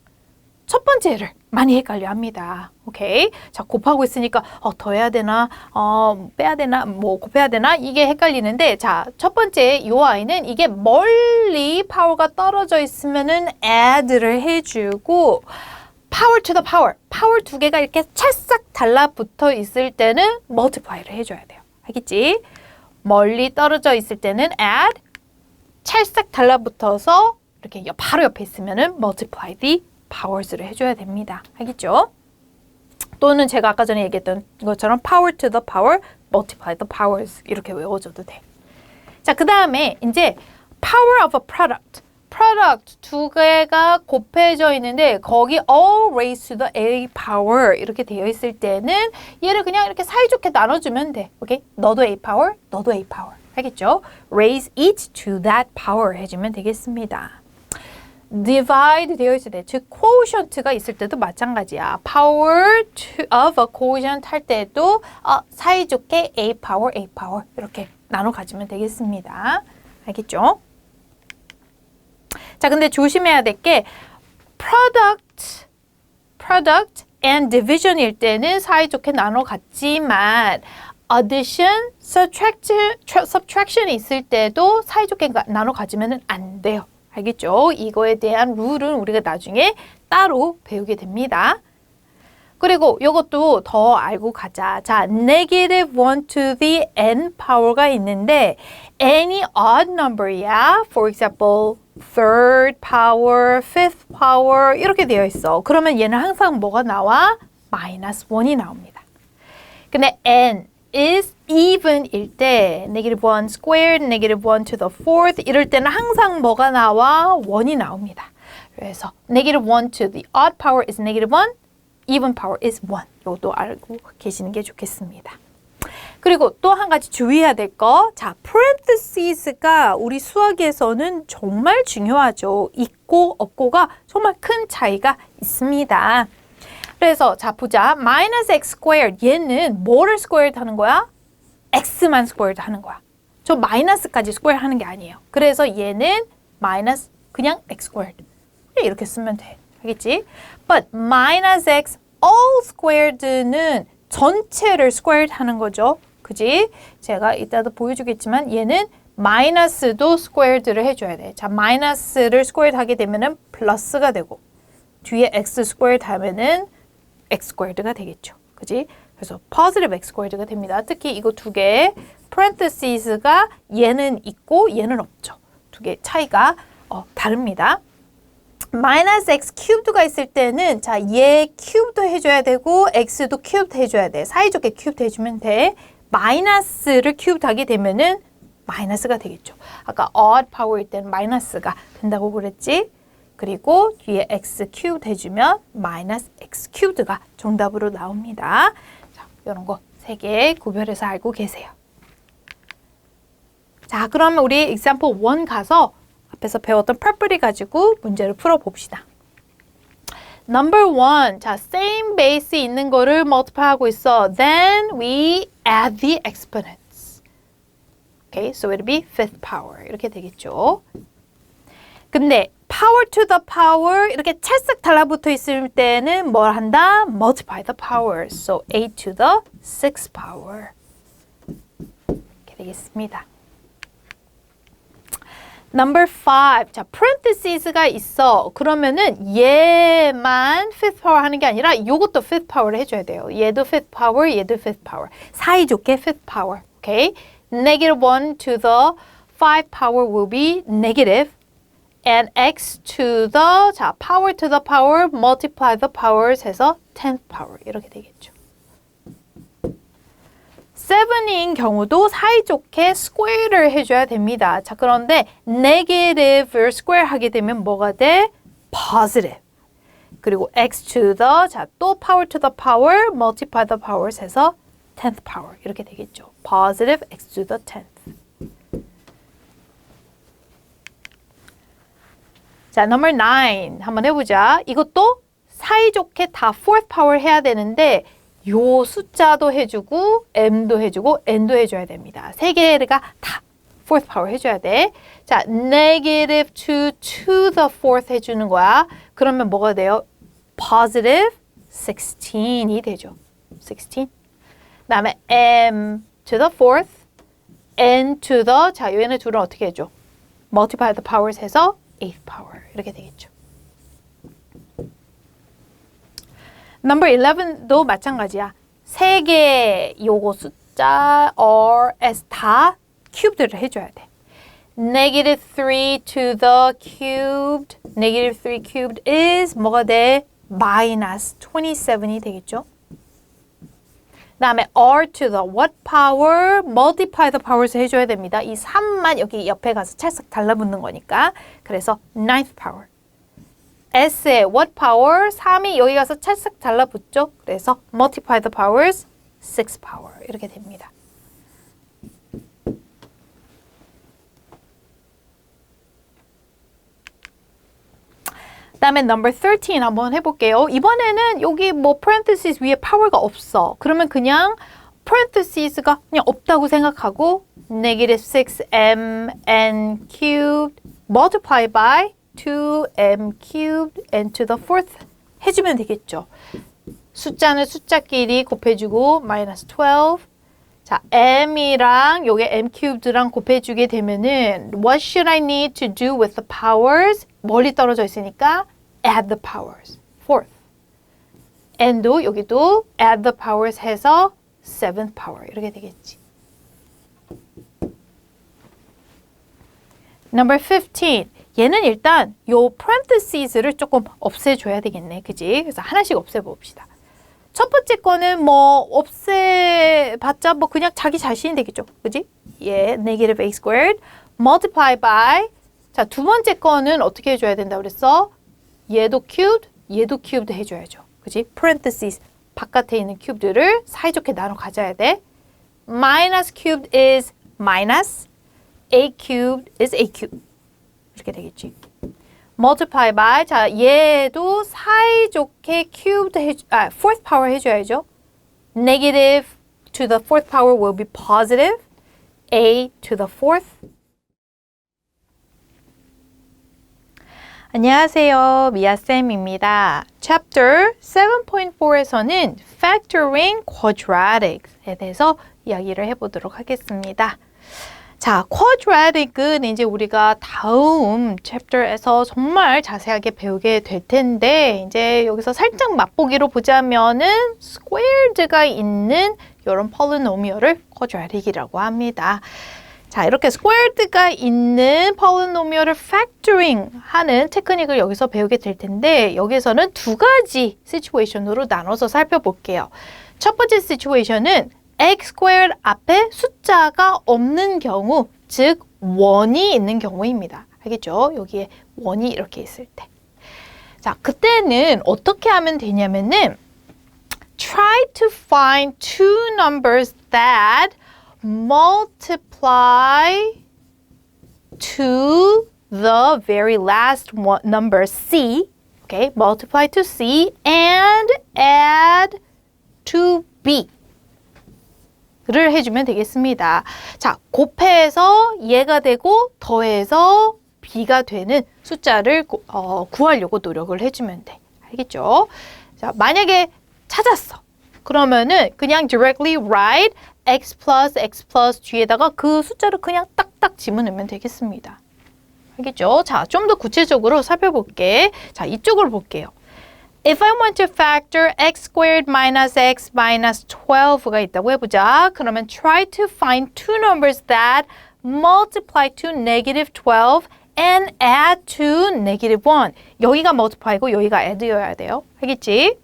첫 번째를 많이 헷갈려합니다. 오케이? 자, 곱하고 있으니까 더해야 되나, 빼야 되나, 뭐 곱해야 되나 이게 헷갈리는데, 자, 첫 번째 요 아이는 이게 멀리 파워가 떨어져 있으면은 add를 해주고 power to the power, 파워 두 개가 이렇게 찰싹 달라붙어 있을 때는 multiply를 해줘야 돼요. 알겠지? 멀리 떨어져 있을 때는 add, 찰싹 달라붙어서 이렇게 바로 옆에 있으면은 multiply the powers를 해줘야 됩니다. 알겠죠? 또는 제가 아까 전에 얘기했던 것처럼 power to the power, multiply the powers 이렇게 외워줘도 돼. 자, 그 다음에 이제 power of a product. product 두 개가 곱해져 있는데 거기 all raised to the a power 이렇게 되어 있을 때는 얘를 그냥 이렇게 사이좋게 나눠주면 돼. 오케이? 너도 a power, 너도 a power. 알겠죠? raise each to that power 해주면 되겠습니다. divide 되어 있을 때, 즉 quotient가 있을 때도 마찬가지야. power of a quotient 할 때도 사이좋게 a power 이렇게 나눠 가지면 되겠습니다. 알겠죠? 자, 근데 조심해야 될 게 product and division일 때는 사이좋게 나눠 갔지만 addition, subtraction이 있을 때도 사이좋게 나눠 가지면 안 돼요. 알겠죠? 이거에 대한 룰은 우리가 나중에 따로 배우게 됩니다. 그리고 이것도 더 알고 가자. 자, negative 1 to the n power가 있는데 any odd number이야. For example, third power, fifth power 이렇게 되어 있어. 그러면 얘는 항상 뭐가 나와? minus 1이 나옵니다. 근데 n is even일 때 negative 1 squared, negative 1 to the fourth 이럴 때는 항상 뭐가 나와? 1이 나옵니다. 그래서 negative 1 to the odd power is negative 1, even power is 1. 이것도 알고 계시는 게 좋겠습니다. 그리고 또 한 가지 주의해야 될 거. 자, parentheses가 우리 수학에서는 정말 중요하죠. 있고 없고가 정말 큰 차이가 있습니다. 그래서 자, 보자. minus x squared 얘는 뭐를 squared 하는 거야? x만 squared 하는 거야. 저 마이너스까지 square 하는 게 아니에요. 그래서 얘는 minus 그냥 x squared. 이렇게 쓰면 돼. 알겠지? But minus x all squared는 전체를 squared 하는 거죠. 그지? 제가 이따도 보여주겠지만 얘는 마이너스도 squared를 해줘야 돼. 자, 마이너스를 squared 하게 되면은 플러스가 되고 뒤에 x squared 하면은 x squared가 되겠죠. 그지? 그래서 positive x squared가 됩니다. 특히 이거 두 개, parentheses가 얘는 있고 얘는 없죠. 두 개 차이가 다릅니다. minus x cubed가 있을 때는 자, 얘 cubed 해줘야 되고 x도 cubed 해줘야 돼. 사이좋게 cubed 해주면 돼. 마이너스를 cubed 하게 되면은 마이너스가 되겠죠. 아까 odd power일 때는 마이너스가 된다고 그랬지. 그리고 뒤에 x cubed 해주면 minus x cubed가 정답으로 나옵니다. 자, 이런 거 세 개 구별해서 알고 계세요. 자, 그러면 우리 example 1 가서 앞에서 배웠던 property 가지고 문제를 풀어봅시다. Number 1, 자, same base 있는 거를 multiply 하고 있어. Then we add the exponents. Okay, so it'll be fifth power. 이렇게 되겠죠. 근데 power to the power 이렇게 찰싹 달라붙어 있을 때는 뭘 한다? Multiply the powers. So a to the sixth power. 이렇게 되겠습니다. Number 5. 자, parentheses가 있어. 그러면은 얘만 fifth power 하는 게 아니라 이것도 fifth power를 해줘야 돼요. 얘도 fifth power, 얘도 fifth power. 사이좋게 fifth power. Okay? Negative 1 to the 5 power will be negative. And x to the, 자, power to the power, multiply the powers 해서 10th power. 이렇게 되겠죠. 7인 경우도 사이좋게 square를 해줘야 됩니다. 자, 그런데 negative를 square 하게 되면 뭐가 돼? positive. 그리고 x to the, 자, 또 power to the power, multiply the powers 해서 10th power. 이렇게 되겠죠. positive x to the 10th. 자, number 9 한번 해보자. 이것도 사이좋게 다 fourth power 해야 되는데 요 숫자도 해주고 m도 해주고 n도 해줘야 됩니다. 세 개가 다 fourth power 해줘야 돼. 자, negative 2 to the fourth 해주는 거야. 그러면 뭐가 돼요? positive 16이 되죠. 16. 그다음에 m to the fourth, n to the, 자, 얘네 둘은 어떻게 해줘? multiply the powers 해서 8th power 이렇게 되겠죠. Number 11도 마찬가지야. 세 개 요거 숫자 R, S 다 cubed를 해줘야 돼. Negative 3 to the cubed. Negative 3 cubed is 뭐가 돼? Minus 27이 되겠죠. 그 다음에 R to the what power? Multiply the powers 해줘야 됩니다. 이 3만 여기 옆에 가서 찰싹 달라붙는 거니까. 그래서 9th power. S의 what power? 3이 여기 가서 찰싹 달라붙죠. 그래서 multiply the powers, 6th power. 이렇게 됩니다. 그 다음에 number 13 한번 해볼게요. 이번에는 여기 뭐 parentheses 위에 power가 없어. 그러면 그냥 parentheses가 그냥 없다고 생각하고 negative 6m n cubed multiply by 2m cubed n to the fourth 해주면 되겠죠. 숫자는 숫자끼리 곱해주고 minus 12. 자, m이랑 요게 m cubed랑 곱해주게 되면은 what should I need to do with the powers? 멀리 떨어져 있으니까 add the powers. fourth. n도 여기도 add the powers 해서 7th power 이렇게 되겠지. Number 15. 얘는 일단 요 parentheses를 조금 없애줘야 되겠네. 그지? 그래서 하나씩 없애봅시다. 첫 번째 거는 뭐 없애봤자 뭐 그냥 자기 자신이 되겠죠. 그지? 예, negative a squared multiply by. 자, 두 번째 거는 어떻게 해줘야 된다 그랬어? 얘도 cubed, 얘도 cubed 해줘야죠. 그지? parentheses 바깥에 있는 cube들을 사이좋게 나눠 가져야 돼. minus cubed is minus, a cubed is a cube. 이렇게 되겠지. multiply by, 자, 얘도 사이좋게 cubed fourth power 해줘야죠. negative to the fourth power will be positive, a to the fourth. 안녕하세요. 미아쌤입니다. Chapter 7.4에서는 Factoring Quadratics에 대해서 이야기를 해보도록 하겠습니다. 자, quadratic은 이제 우리가 다음 챕터에서 정말 자세하게 배우게 될 텐데 이제 여기서 살짝 맛보기로 보자면은 squared가 있는 이런 polynomial을 quadratic이라고 합니다. 자, 이렇게 squared가 있는 polynomial을 factoring 하는 테크닉을 여기서 배우게 될 텐데 여기서는 두 가지 situation으로 나눠서 살펴볼게요. 첫 번째 situation은 x squared 앞에 숫자가 없는 경우, 즉 원이 있는 경우입니다. 알겠죠? 여기에 원이 이렇게 있을 때. 자, 그때는 어떻게 하면 되냐면은 try to find two numbers that multiply to the very last one, number c, okay, multiply to c and add to b. 를 해주면 되겠습니다. 자, 곱해서 얘가 되고 더해서 b가 되는 숫자를 구하려고 노력을 해주면 돼. 알겠죠? 자, 만약에 찾았어. 그러면은 그냥 directly write x plus 뒤에다가 그 숫자를 그냥 딱딱 집어넣으면 되겠습니다. 알겠죠? 자, 좀 더 구체적으로 살펴볼게. 자, 이쪽으로 볼게요. If I want to factor x squared minus x minus 12가 있다고 해보자. 그러면 try to find two numbers that multiply to negative 12 and add to negative 1. 여기가 multiply고 여기가 add여야 돼요. 알겠지?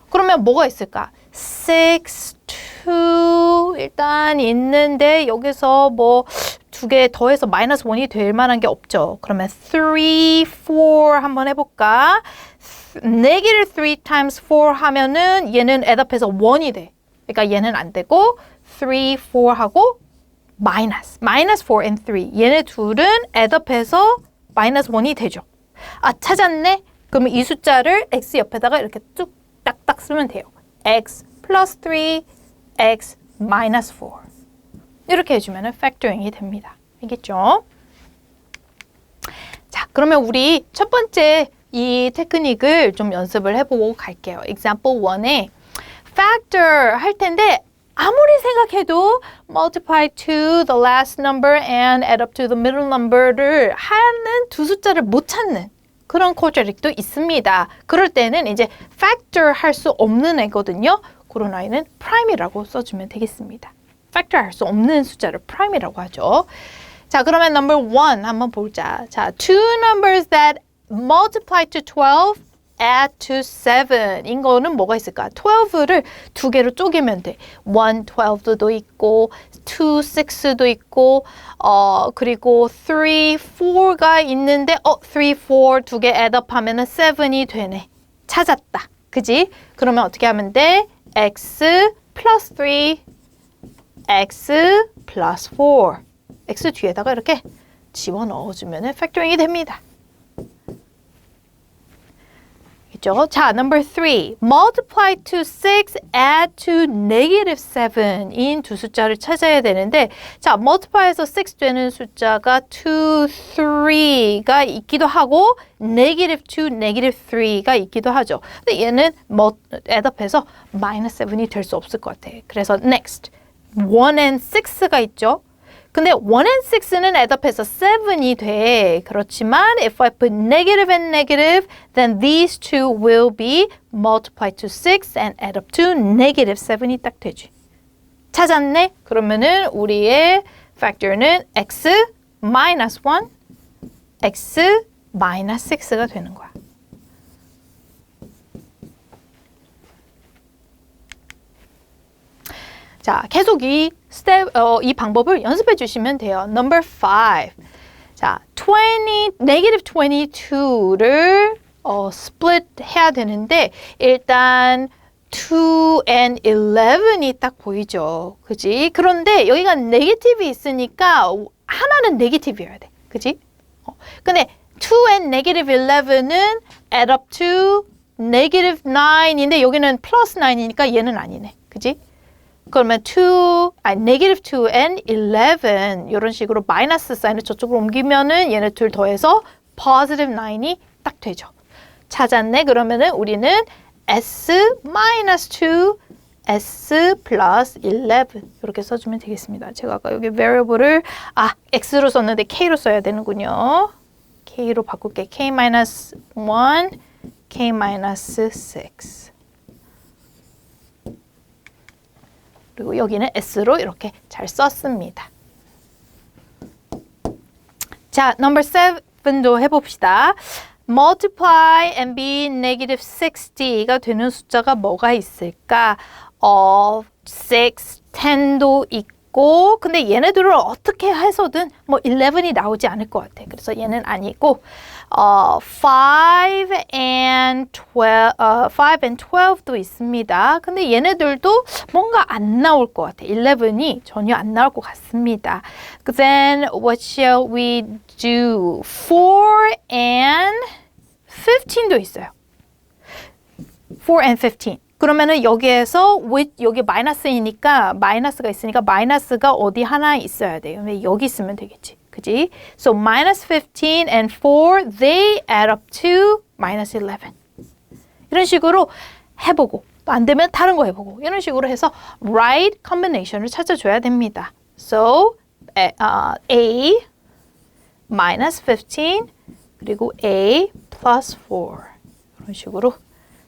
그러면 뭐가 있을까? 6, 2 일단 있는데 여기서 뭐 두 개 더해서 마이너스 1이 될 만한 게 없죠. 그러면 3, 4 한번 해볼까? negative 3 times 4 하면은 얘는 addup해서 1이 돼. 그러니까 얘는 안 되고 3, 4 하고 minus 4 and 3. 얘네 둘은 addup해서 minus 1이 되죠. 아, 찾았네? 그러면 이 숫자를 x 옆에다가 이렇게 쭉 딱딱 쓰면 돼요. x plus 3, x minus 4. 이렇게 해주면 factoring이 됩니다. 알겠죠? 자, 그러면 우리 첫 번째 이 테크닉을 좀 연습을 해보고 갈게요. example 1에 factor 할 텐데 아무리 생각해도 multiply to the last number and add up to the middle number를 하는 두 숫자를 못 찾는 그런 quadratic도 있습니다. 그럴 때는 이제 factor 할 수 없는 애거든요. 그런 아이는 prime이라고 써주면 되겠습니다. factor 할 수 없는 숫자를 prime이라고 하죠. 자, 그러면 number 1 한번 보자. 자, two numbers that multiply to 12, add to 7. 이거는 뭐가 있을까? 12를 두 개로 쪼개면 돼. 1, 12도 있고, 2, 6도 있고, 그리고 3, 4가 있는데, 3, 4 두 개 add up 하면은 7이 되네. 찾았다. 그지? 그러면 어떻게 하면 돼? x plus 3, x plus 4. x 뒤에다가 이렇게 집어넣어주면 factoring이 됩니다. 있죠? 자, number 3. multiply to 6, add to negative 7인 두 숫자를 찾아야 되는데 자, multiply에서 6 되는 숫자가 2, 3가 있기도 하고 negative 2, negative 3가 있기도 하죠. 근데 얘는 addup해서 minus 7이 될 수 없을 것 같아. 그래서 next. 1 and 6가 있죠? 근데 1 and 6는 addup해서 7이 돼. 그렇지만 if I put negative and negative, then these two will be multiplied to 6 and add up to negative 7이 딱 되지. 찾았네? 그러면은 우리의 factor는 x minus 1, x minus 6가 되는 거야. 자, 계속 이 방법을 연습해 주시면 돼요. Number 5. 자, negative 22를 split 해야 되는데 일단 2 and 11이 딱 보이죠. 그지? 그런데 여기가 negative이 있으니까 하나는 negative여야 돼. 그지? 근데 2 and negative 11은 add up to negative 9인데 여기는 plus 9이니까 얘는 아니네. 그지? 그러면 negative 2 and 11 이런 식으로 마이너스 사인을 저쪽으로 옮기면은 얘네 둘 더해서 positive 9이 딱 딱 되죠. 찾았네. 그러면은 우리는 S-2 S 플러스 11 이렇게 써주면 되겠습니다. 제가 아까 여기 variable을 X로 썼는데 K로 써야 되는군요. K로 바꿀게. K-1, K-6 그리고 여기는 S로 이렇게 잘 썼습니다. 자, number 7도 해봅시다. multiply and be negative 60가 되는 숫자가 뭐가 있을까? 6, 10도 있고 근데 얘네들을 어떻게 해서든 뭐 11이 나오지 않을 것 같아. 그래서 얘는 아니고 5 and 12도 있습니다. 근데 얘네들도 뭔가 안 나올 것 같아. 11이 전혀 안 나올 것 같습니다. Then what shall we do? 4 and 15도 있어요. 4 and 15. 그러면은 여기에서 여기 마이너스이니까 마이너스가 있으니까 마이너스가 어디 하나 있어야 돼요. 여기 있으면 되겠지. 그지? So minus 15 and 4 they add up to minus 11. 이런 식으로 해보고 또 안 되면 다른 거 해보고 이런 식으로 해서 right combination을 찾아줘야 됩니다. So A minus 15 그리고 A plus 4 이런 식으로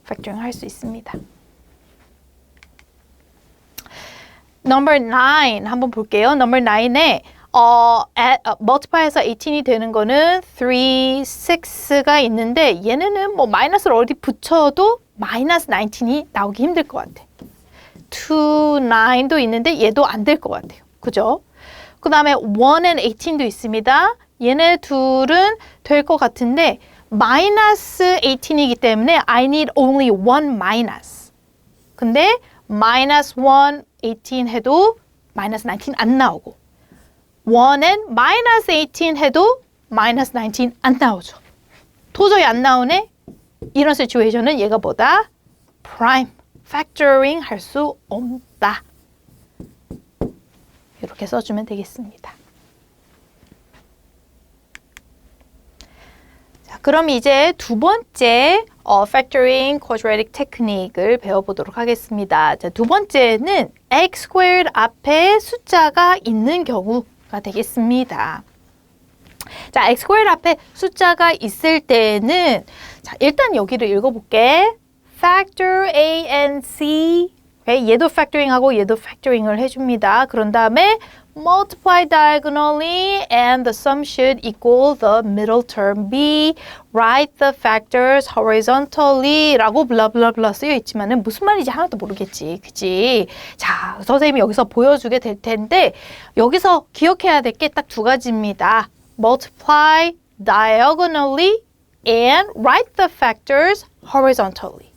factoring 할 수 있습니다. Number 9 한번 볼게요. Number 9에 multiply해서 18이 되는 거는 3, 6가 있는데 얘네는 뭐 마이너스를 어디 붙여도 마이너스 19이 나오기 힘들 것 같아. 2, 9도 있는데 얘도 안 될 것 같아요. 그죠? 그 다음에 1 and 18도 있습니다. 얘네 둘은 될 것 같은데 마이너스 18이기 때문에 I need only one minus. 근데 마이너스 1, 18 해도 마이너스 19 안 나오고 1은 마이너스 18 해도 마이너스 19 안 나오죠. 도저히 안 나오네? 이런 시츄에이션은 얘가 뭐다? prime, factoring 할 수 없다. 이렇게 써주면 되겠습니다. 자, 그럼 이제 두 번째 factoring quadratic technique을 배워보도록 하겠습니다. 자, 두 번째는 x squared 앞에 숫자가 있는 경우가 되겠습니다. 자, x squared 앞에 숫자가 있을 때는 자, 일단 여기를 읽어볼게. factor A and C 얘도 factoring하고 얘도 factoring을 해줍니다. 그런 다음에 multiply diagonally and the sum should equal the middle term B. Write the factors horizontally 라고 블라블라블라 쓰여 있지만은 무슨 말인지 하나도 모르겠지. 그치? 자, 선생님이 여기서 보여주게 될 텐데 여기서 기억해야 될 게 딱 두 가지입니다. multiply diagonally and write the factors horizontally.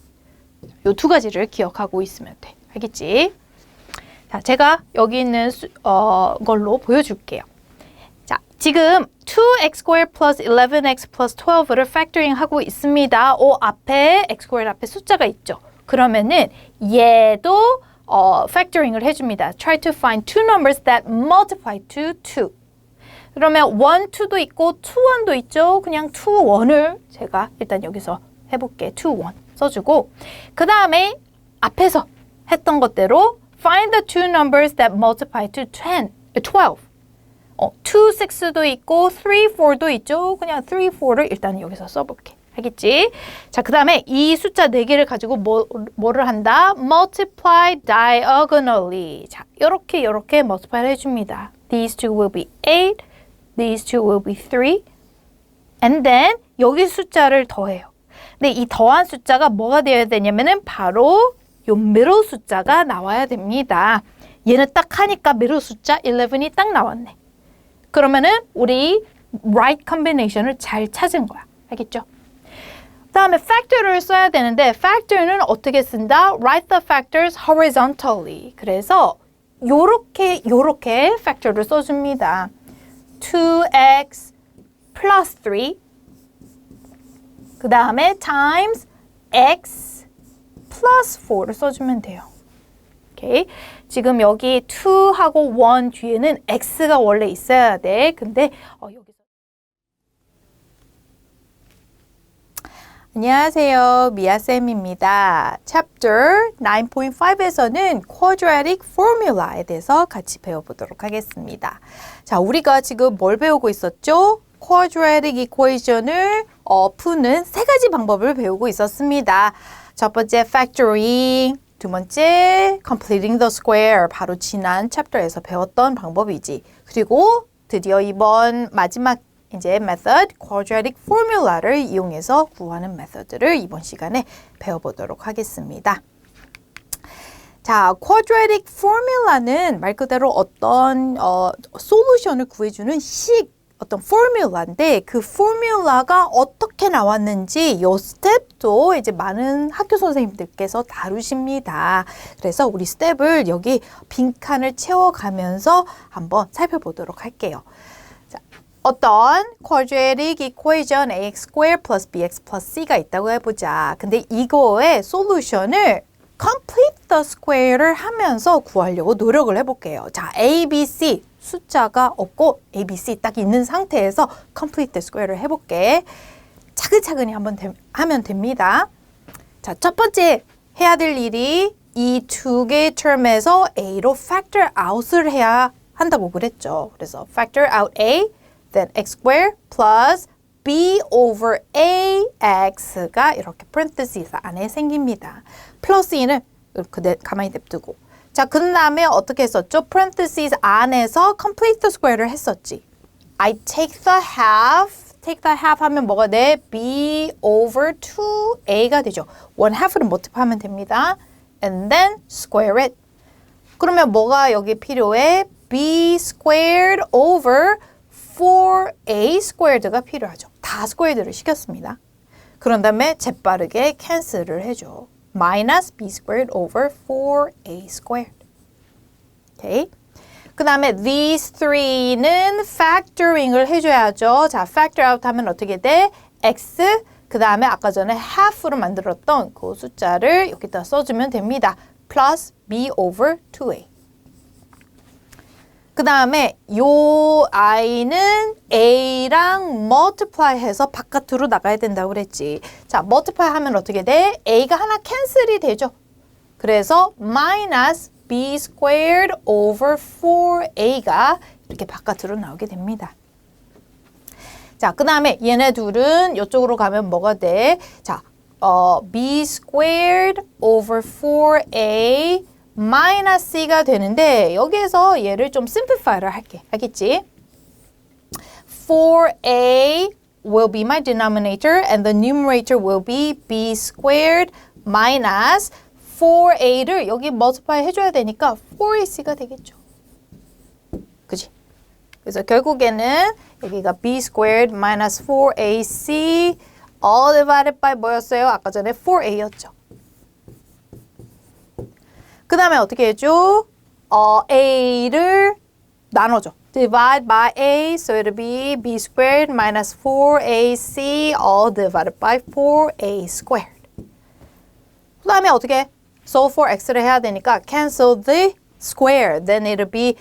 이 두 가지를 기억하고 있으면 돼. 알겠지? 자, 제가 여기 있는 걸로 보여줄게요. 자, 지금 2x squared plus 11x plus 12를 factoring 하고 있습니다. 앞에 x squared 앞에 숫자가 있죠. 그러면은 얘도 factoring을 해줍니다. Try to find two numbers that multiply to 2. 그러면 1, 2도 있고 2, 1도 있죠. 그냥 2, 1을 제가 일단 여기서 해볼게. 2, 1 써주고 그 다음에 앞에서 했던 것대로 find the two numbers that multiply to 12. 2, 6도 있고 3, 4도 있죠. 그냥 3, 4를 일단 여기서 써볼게. 알겠지? 자, 그 다음에 이 숫자 4개를 가지고 뭐를 한다? multiply diagonally. 자, 요렇게 multiply 해줍니다. These two will be 8. These two will be 3. And then 여기 숫자를 더해요. 근데 이 더한 숫자가 뭐가 되어야 되냐면은 바로 요 middle 숫자가 나와야 됩니다. 얘는 딱 하니까 middle 숫자 11이 딱 나왔네. 그러면은 우리 right combination을 잘 찾은 거야. 알겠죠? 다음에 factor를 써야 되는데 factor는 어떻게 쓴다? Write the factors horizontally. 그래서 요렇게 factor를 써줍니다. 2x plus 3 그 다음에 times x plus 4를 써주면 돼요. 오케이. 지금 여기 2하고 1 뒤에는 x가 원래 있어야 돼. 근데 여기서 안녕하세요. 미아쌤입니다. Chapter 9.5에서는 Quadratic Formula에 대해서 같이 배워보도록 하겠습니다. 자, 우리가 지금 뭘 배우고 있었죠? Quadratic Equation을 푸는 세 가지 방법을 배우고 있었습니다. 첫 번째, Factoring. 두 번째, Completing the Square. 바로 지난 챕터에서 배웠던 방법이지. 그리고 드디어 이번 마지막 이제 method, quadratic formula를 이용해서 구하는 메서드를 이번 시간에 배워보도록 하겠습니다. 자, quadratic formula는 말 그대로 어떤 솔루션을 구해주는 어떤 formula인데 그 formula가 어떻게 나왔는지 이 스텝도 이제 많은 학교 선생님들께서 다루십니다. 그래서 우리 스텝을 여기 빈칸을 채워가면서 한번 살펴보도록 할게요. 어떤 quadratic equation ax squared plus bx plus c가 있다고 해보자. 근데 이거의 솔루션을 complete the square를 하면서 구하려고 노력을 해볼게요. 자, a, b, c 숫자가 없고 a, b, c 딱 있는 상태에서 complete the square를 해볼게. 차근차근히 한번 하면 됩니다. 자, 첫 번째 해야 될 일이 이 두 개의 term에서 a로 factor out을 해야 한다고 그랬죠. 그래서 factor out a then x squared plus b over ax가 이렇게 parentheses 안에 생깁니다. 플러스 2는 그대 가만히 냅두고. 자, 그 다음에 어떻게 했었죠? parentheses 안에서 complete the square를 했었지. I take the half 하면 뭐가 돼? b over 2a가 되죠. 1/2를 multiply하면 됩니다. and then square it. 그러면 뭐가 여기 필요해? b squared over 4a squared가 필요하죠. 다 squared를 시켰습니다. 그런 다음에 재빠르게 캔슬을 해줘. minus b squared over 4a squared. 오케이. 그 다음에 these three는 factoring을 해줘야죠. 자, factor out 하면 어떻게 돼? x, 그 다음에 아까 전에 half로 만들었던 그 숫자를 여기다 써주면 됩니다. plus b over 2a. 그 다음에 요 i는 a랑 multiply 해서 바깥으로 나가야 된다고 그랬지. 자, multiply 하면 어떻게 돼? a가 하나 캔슬이 되죠. 그래서 minus b squared over 4a가 이렇게 바깥으로 나오게 됩니다. 자, 그 다음에 얘네 둘은 이쪽으로 가면 뭐가 돼? 자, b squared over 4a minus c가 되는데 여기에서 얘를 좀 simplify를 할게. 알겠지? 4a will be my denominator and the numerator will be b squared minus 4a를 여기 multiply 해줘야 되니까 4ac가 되겠죠. 그치? 그래서 결국에는 여기가 b squared minus 4ac all divided by 뭐였어요? 아까 전에 4a였죠. 그 다음에 어떻게 해줘? a를 나눠줘. divide by a, so it'll be b squared minus 4ac all divided by 4a squared. 그 다음에 어떻게? So for x를 해야 되니까 cancel the square. Then it'll be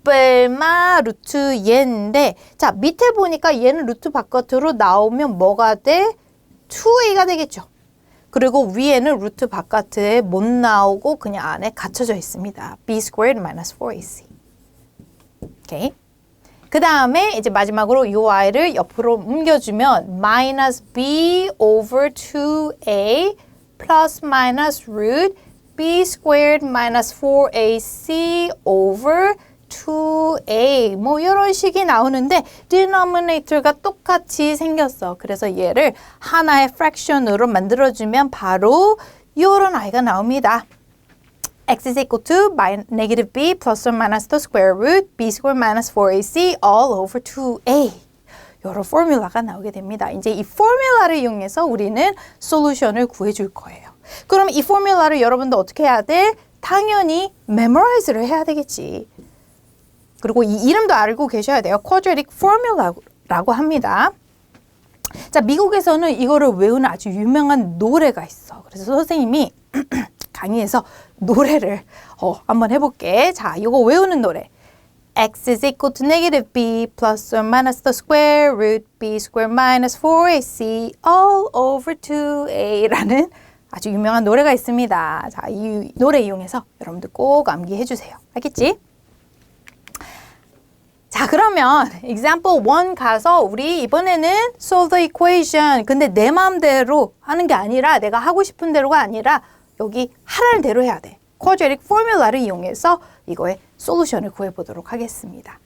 뿔마 루트 얘인데 자, 밑에 보니까 얘는 루트 바깥으로 나오면 뭐가 돼? 2a가 되겠죠. 그리고 위에는 루트 바깥에 못 나오고 그냥 안에 갇혀져 있습니다. b squared minus 4ac. 오케이. 그 다음에 이제 마지막으로 이 y를 옆으로 옮겨주면 minus b over 2a plus minus root b squared minus 4ac over 2a 뭐 이런 식이 나오는데 denominator가 똑같이 생겼어. 그래서 얘를 하나의 fraction으로 만들어주면 바로 이런 아이가 나옵니다. x is equal to negative b plus or minus the square root b squared minus 4ac all over 2a. 이런 포뮬라가 나오게 됩니다. 이제 이 포뮬라를 이용해서 우리는 솔루션을 구해줄 거예요. 그럼 이 포뮬라를 여러분도 어떻게 해야 돼? 당연히 memorize를 해야 되겠지. 그리고 이 이름도 알고 계셔야 돼요. quadratic formula라고 합니다. 자, 미국에서는 이거를 외우는 아주 유명한 노래가 있어. 그래서 선생님이 강의에서 노래를 한번 해볼게. 자, 이거 외우는 노래. x is equal to negative b plus or minus the square root b squared minus 4ac all over 2a라는 아주 유명한 노래가 있습니다. 자, 이 노래 이용해서 여러분들 꼭 암기해 주세요. 알겠지? 자, 그러면 example 1 가서 우리 이번에는 solve the equation. 근데 내 마음대로 하는 게 아니라 내가 하고 싶은 대로가 아니라 여기 하라는 대로 해야 돼. quadratic formula를 이용해서 이거의 솔루션을 구해보도록 하겠습니다.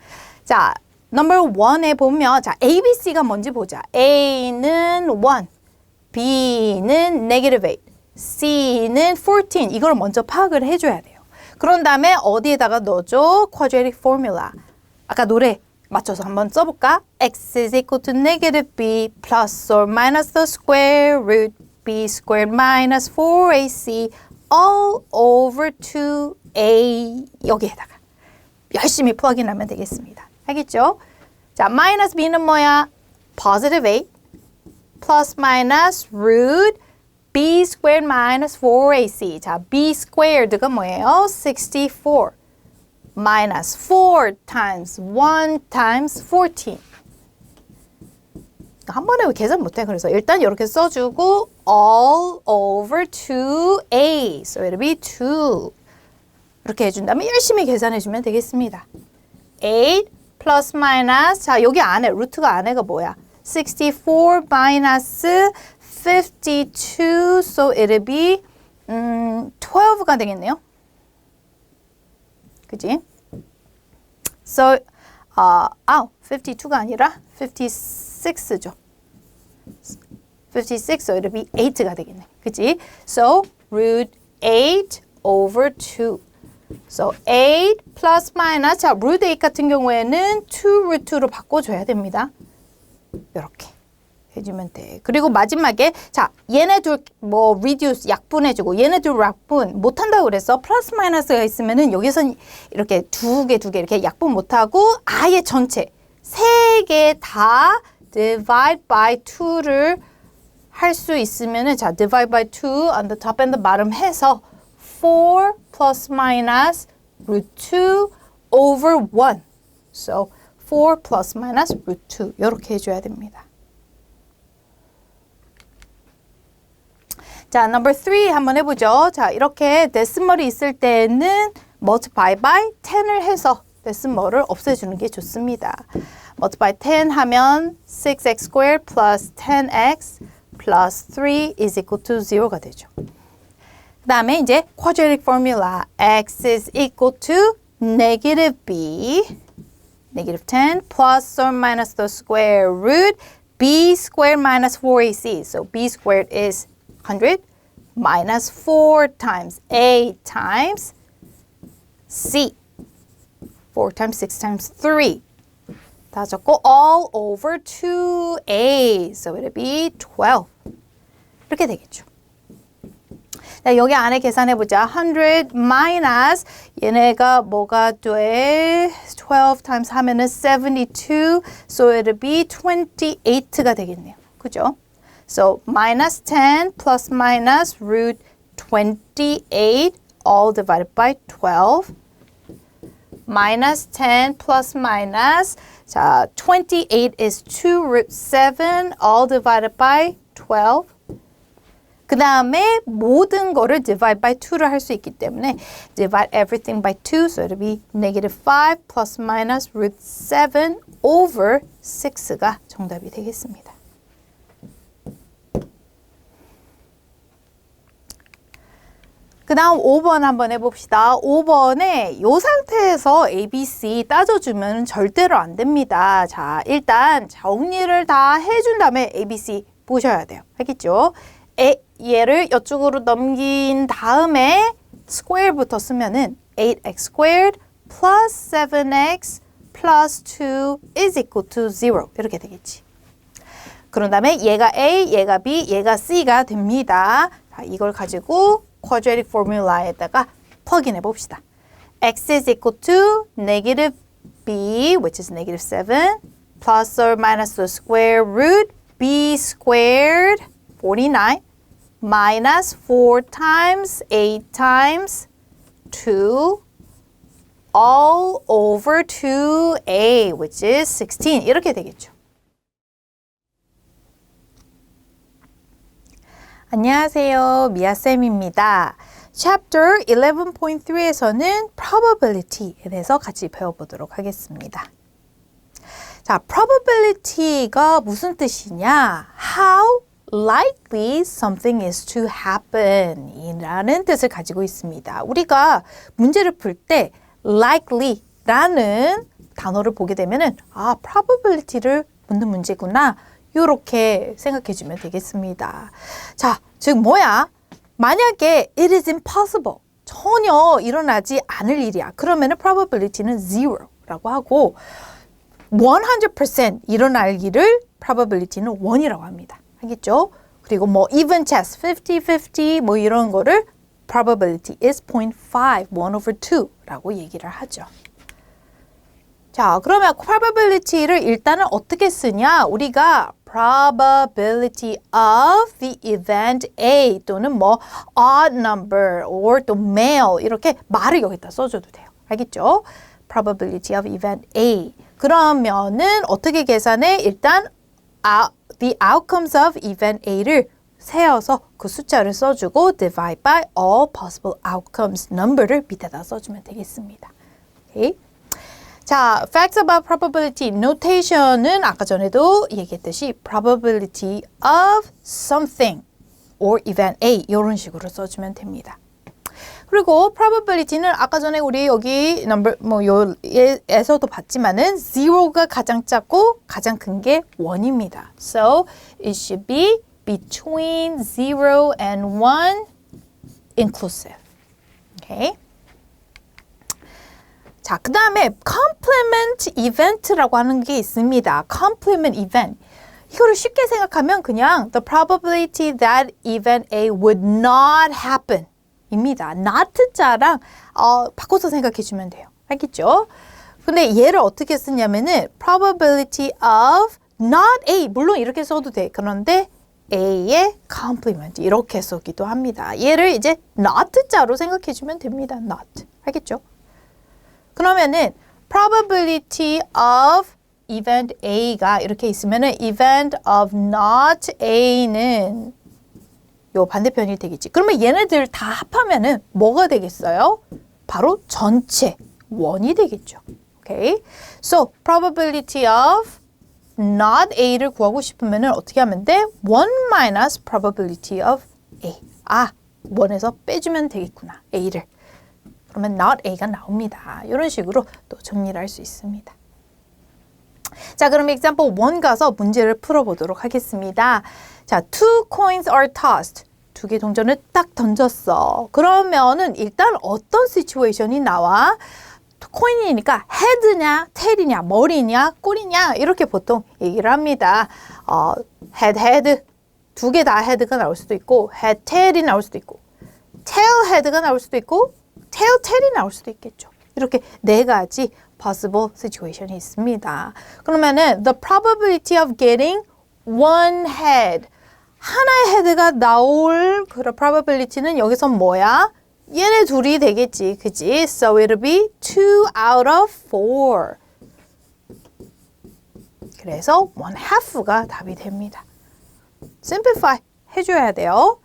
자, number 1에 보면 자, A, B, C가 뭔지 보자. A는 1, B는 negative 8, C는 14. 이걸 먼저 파악을 해줘야 돼요. 그런 다음에 어디에다가 넣어줘? quadratic formula. 아까 노래 맞춰서 한번 써볼까? x is equal to negative b plus or minus the square root b squared minus 4ac all over 2a 여기에다가 열심히 플러그인하면 되겠습니다. 알겠죠? 자, 마이너스 b는 뭐야? positive 8 plus minus root b squared minus 4ac. 자, b squared가 뭐예요? 64 minus 4 times 1 times 14. 한 번에 계산 못해. 그래서 일단 이렇게 써주고 all over 2a. So it'll be 2. 이렇게 해준 다음에 열심히 계산해주면 되겠습니다. 8 plus minus. 자, 여기 안에 루트가 안에가 뭐야? 64 minus 52. So it'll be 12가 되겠네요. 그지? So, 52가 아니라 56죠. 56, so it'll be 8가 되겠네. 그지? So, root 8 over 2. So, 8 plus minus. 자, root 8 같은 경우에는 2 root 2로 바꿔줘야 됩니다. 이렇게 해주면 돼. 그리고 마지막에 자, 얘네 둘 뭐 reduce 약분해주고 얘네 둘 약분 못한다고 그랬어. 플러스 마이너스가 있으면은 여기선 이렇게 두 개 이렇게 약분 못하고 아예 전체 세 개 다 divide by 2를 할 수 있으면은 자, divide by 2 on the top and the bottom 해서 4 plus minus root 2 over 1. So 4 plus minus root 2 이렇게 해줘야 됩니다. 자, number 3 한번 해보죠. 자, 이렇게 데시멀이 있을 때는 multiply by 10을 해서 데시멀을 없애주는 게 좋습니다. multiply 10 하면 6x squared plus 10x plus 3 is equal to 0가 되죠. 그 다음에 이제 quadratic formula x is equal to negative b negative 10 plus or minus the square root b squared minus 4ac. So b squared is 100 minus 4 times a times c. 4 times 6 times 3. 다 적고 all over 2a. So it'll be 12. 이렇게 되겠죠. 자, 여기 안에 계산해보자. 100 minus 얘네가 뭐가 돼? 12 times 하면은 72. So it'll be 28가 되겠네요. 그죠? So minus 10 plus minus root 28 all divided by 12. Minus 10 plus minus. 자, 28 is 2 root 7 all divided by 12. 그 다음에 모든 거를 divide by 2를 할 수 있기 때문에 divide everything by 2. So it'll be negative 5 plus minus root 7 over 6가 정답이 되겠습니다. 그 다음 5번 한번 해봅시다. 5번에 이 상태에서 ABC 따져주면 절대로 안 됩니다. 자, 일단 정리를 다 해준 다음에 ABC 보셔야 돼요. 알겠죠? 얘를 이쪽으로 넘긴 다음에 square부터 쓰면은 8x squared plus 7x plus 2 is equal to 0 이렇게 되겠지. 그런 다음에 얘가 A, 얘가 B, 얘가 C가 됩니다. 자, 이걸 가지고 quadratic formula에다가 plugin 해봅시다. x is equal to negative b, which is negative 7, plus or minus the square root b squared, 49, minus 4 times 8 times 2 all over 2a, which is 16. 이렇게 되겠죠. 안녕하세요. 미아쌤입니다. Chapter 11.3에서는 probability에 대해서 같이 배워보도록 하겠습니다. 자, probability가 무슨 뜻이냐? How likely something is to happen 이라는 뜻을 가지고 있습니다. 우리가 문제를 풀 때 likely 라는 단어를 보게 되면은 probability를 묻는 문제구나. 이렇게 생각해 주면 되겠습니다. 자, 즉 뭐야? 만약에 it is impossible, 전혀 일어나지 않을 일이야. 그러면은 probability는 0라고 하고 100% 일어날 일을 probability는 1이라고 합니다. 알겠죠? 그리고 뭐 even chance, 50-50 뭐 이런 거를 probability is 0.5, 1 over 2라고 얘기를 하죠. 자, 그러면 probability를 일단은 어떻게 쓰냐? 우리가 probability of the event A 또는 뭐 odd number or 또 male 이렇게 말을 여기다 써줘도 돼요. 알겠죠? probability of event A. 그러면은 어떻게 계산해? 일단 the outcomes of event A를 세어서 그 숫자를 써주고 divide by all possible outcomes number를 밑에다 써주면 되겠습니다. 오케이? 자, facts about probability notation은 아까 전에도 얘기했듯이 probability of something or event A 이런 식으로 써주면 됩니다. 그리고 probability는 아까 전에 우리 여기 number 요에서도 봤지만은 0가 가장 작고 가장 큰 게 1입니다. So it should be between 0 and 1 inclusive. Okay? 자, 그 다음에 complement event라고 하는 게 있습니다. complement event. 이거를 쉽게 생각하면 그냥 the probability that event A would not happen 입니다. not 자랑 바꿔서 생각해 주면 돼요. 알겠죠? 근데 얘를 어떻게 쓰냐면은 probability of not A 물론 이렇게 써도 돼. 그런데 A의 complement 이렇게 쓰기도 합니다. 얘를 이제 not 자로 생각해 주면 됩니다. not. 알겠죠? 그러면은 probability of event A가 이렇게 있으면은 event of not A는 요 반대편이 되겠지. 그러면 얘네들 다 합하면은 뭐가 되겠어요? 바로 전체 1이 되겠죠. Okay? So probability of not A를 구하고 싶으면은 어떻게 하면 돼? 1 minus probability of A. 1에서 빼주면 되겠구나. A를. 그러면 not A가 나옵니다. 이런 식으로 또 정리를 할 수 있습니다. 자, 그럼 example 1 가서 문제를 풀어보도록 하겠습니다. 자, two coins are tossed. 2개 동전을 딱 던졌어. 그러면은 일단 어떤 시츄에이션이 나와? 코인이니까 헤드냐, 테일이냐, 머리냐, 꼬리냐 이렇게 보통 얘기를 합니다. 헤드 2개 다 헤드가 나올 수도 있고 헤드 테일이 나올 수도 있고 테일 헤드가 나올 수도 있고 테일 테일이 나올 수도 있겠죠. 이렇게 4가지 possible situation이 있습니다. 그러면은 the probability of getting one head 하나의 헤드가 나올 그런 probability는 여기서 뭐야? 얘네 둘이 되겠지. 그지? So it'll be 2 out of 4. 그래서 1/2가 답이 됩니다. simplify 해줘야 돼요.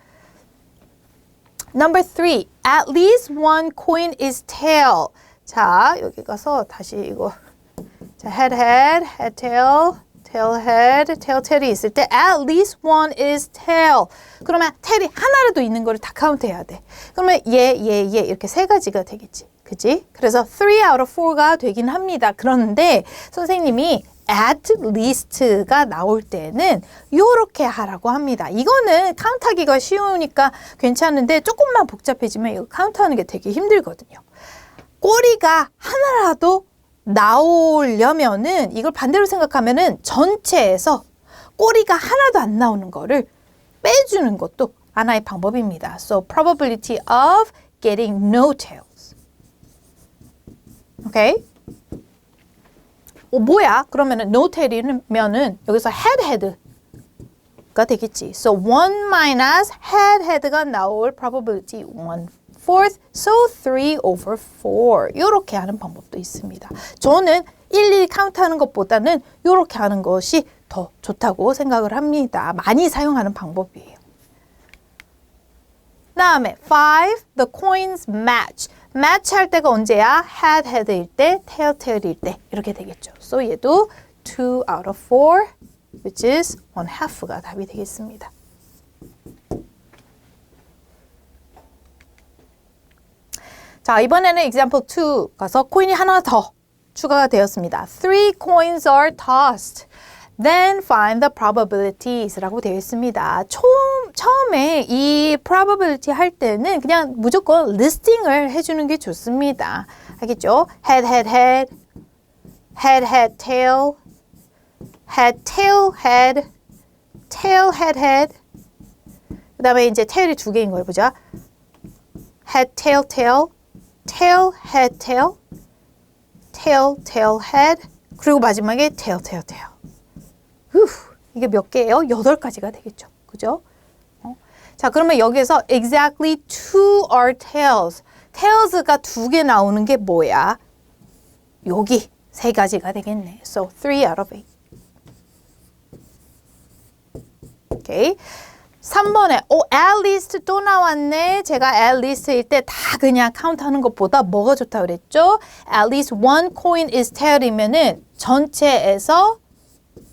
Number 3. At least one coin is tail. 자, 여기 가서 다시 이거 자, head, tail, tail, head, tail, tail이 있을 때 at least one is tail. 그러면 tail이 하나라도 있는 거를 다 카운트해야 돼. 그러면 얘 이렇게 3가지가 되겠지. 그치? 그래서 3 out of 4가 되긴 합니다. 그런데 선생님이 at least가 나올 때는 요렇게 하라고 합니다. 이거는 카운트하기가 쉬우니까 괜찮은데 조금만 복잡해지면 이거 카운트하는 게 되게 힘들거든요. 꼬리가 하나라도 나오려면은 이걸 반대로 생각하면은 전체에서 꼬리가 하나도 안 나오는 거를 빼주는 것도 하나의 방법입니다. So probability of getting no tails. 오케이? 뭐야? 그러면은 no tail이면은 여기서 head가 되겠지. So 1 minus head가 나올 probability 1/4. fourth, so 3 over 4. 이렇게 하는 방법도 있습니다. 저는 일일이 카운트하는 것보다는 이렇게 하는 것이 더 좋다고 생각을 합니다. 많이 사용하는 방법이에요. 다음에 5, the coins match. match 할 때가 언제야? head일 때, tail일 때 이렇게 되겠죠. So 얘도 2 out of 4, which is 1/2가 답이 되겠습니다. 자, 이번에는 example 2 가서 코인이 하나 더 추가가 되었습니다. 3 coins are tossed. Then find the probabilities 라고 되어 있습니다. 처음에 이 probability 할 때는 그냥 무조건 리스팅을 해주는 게 좋습니다. 알겠죠? head, head, head, head, head, tail, head, tail, head, tail, head, head. 그 다음에 이제 tail이 두 개인 거 해보자. head, tail, tail, tail, head, tail, tail, tail, head. 그리고 마지막에 tail, tail, tail. 이게 몇 개예요? 8가지가 되겠죠. 그죠? 자, 그러면 여기에서 exactly 2 are tails. tails가 2개 나오는 게 뭐야? 여기 3가지가 되겠네. So 3 out of 8. 오케이. 3번에 at least 또 나왔네. 제가 at least일 때 다 그냥 카운트하는 것보다 뭐가 좋다 그랬죠? at least one coin is tail이면은 전체에서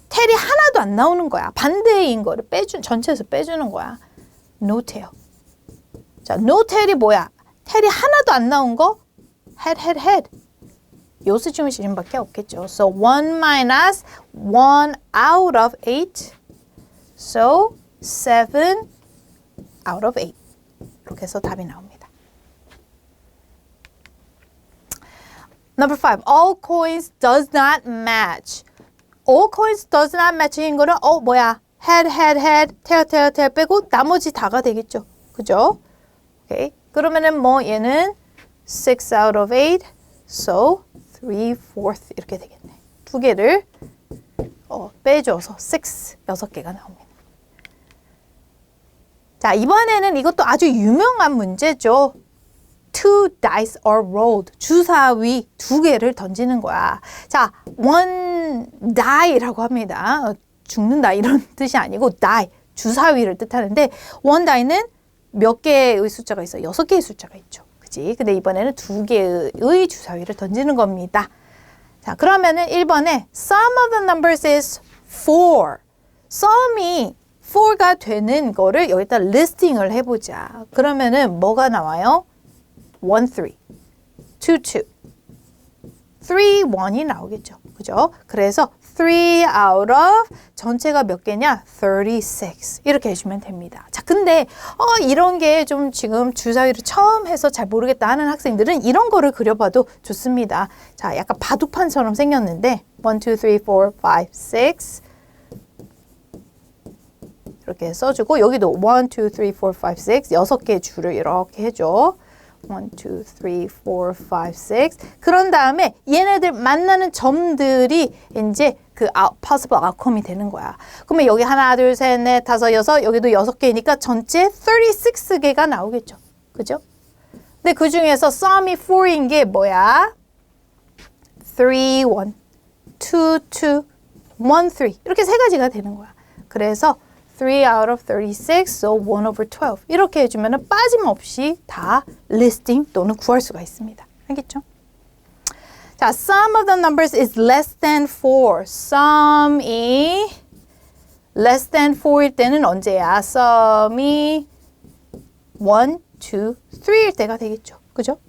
텔이 하나도 안 나오는 거야. 반대인 거를 전체에서 빼주는 거야. No tail. 자, no tail이 뭐야? 텔이 하나도 안 나온 거? head, head, head. 요 수준 밖에 없겠죠. So 1 minus 1 out of 8. So 7 out of 8. 이렇게 해서 답이 나옵니다. Number 5. All coins does not match. All coins does not match인 거는 뭐야? head, head, head, tail, tail, tail 빼고 나머지 다가 되겠죠. 그죠? 오케이. 그러면은 뭐 얘는 6 out of 8, so 3/4 이렇게 되겠네. 두 개를 빼줘서 6개가 나옵니다. 자, 이번에는 이것도 아주 유명한 문제죠. 2 dice are rolled. 주사위 2개를 던지는 거야. 자, one die라고 합니다. 죽는다 이런 뜻이 아니고 die, 주사위를 뜻하는데 one die는 몇 개의 숫자가 있어? 6개의 숫자가 있죠. 그치? 근데 이번에는 2개의 주사위를 던지는 겁니다. 자, 그러면은 1번에 sum of the numbers is 4. sum이 4가 되는 거를 여기다 리스팅을 해보자. 그러면은 뭐가 나와요? 1, 3, 2, 2, 3, 1이 나오겠죠. 그죠? 그래서 3 out of 전체가 몇 개냐? 36. 이렇게 해주면 됩니다. 자, 근데 이런 게 좀 지금 주사위를 처음 해서 잘 모르겠다 하는 학생들은 이런 거를 그려봐도 좋습니다. 자, 약간 바둑판처럼 생겼는데 1, 2, 3, 4, 5, 6 이렇게 써주고 여기도 1, 2, 3, 4, 5, 6 6개의 줄을 이렇게 해줘. 1, 2, 3, 4, 5, 6 그런 다음에 얘네들 만나는 점들이 이제 그 possible outcome이 되는 거야. 그러면 여기 하나, 둘, 셋, 넷, 다섯, 여섯 여기도 6개니까 전체 36개가 나오겠죠. 그죠? 근데 그 중에서 sum이 4인 게 뭐야? 3, 1, 2, 2, 1, 3 이렇게 3가지가 되는 거야. 그래서 3 out of 36, so 1 over 12. 이렇게 해주면 빠짐없이 다 listing 또는 구할 수가 있습니다. 알겠죠? 자, sum of the numbers is less than 4. sum이 less than 4일 때는 언제야? sum이 1, 2, 3일 때가 되겠죠. 그죠?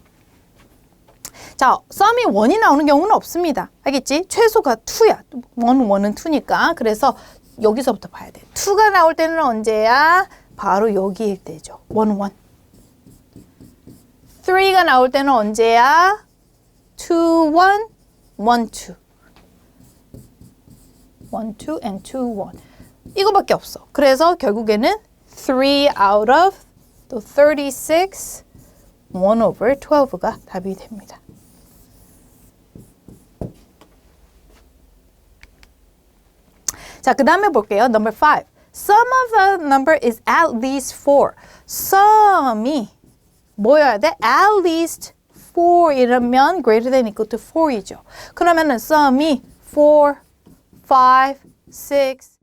자, sum이 1이 나오는 경우는 없습니다. 알겠지? 최소가 2야. 1은 2니까. 그래서 여기서부터 봐야 돼. 2가 나올 때는 언제야? 바로 여기일 때죠. 1, 1. 3가 나올 때는 언제야? 2, 1, 1, 2. 1, 2, and 2, 1. 이거밖에 없어. 그래서 결국에는 3 out of 또 36, 1 over 12가 답이 됩니다. 자, 그 다음에 볼게요. Number 5. Sum of the number is at least 4. sum이 뭐여야 돼? At least 4 이러면 greater than equal to 4이죠. 그러면은 썸이 4, 5, 6,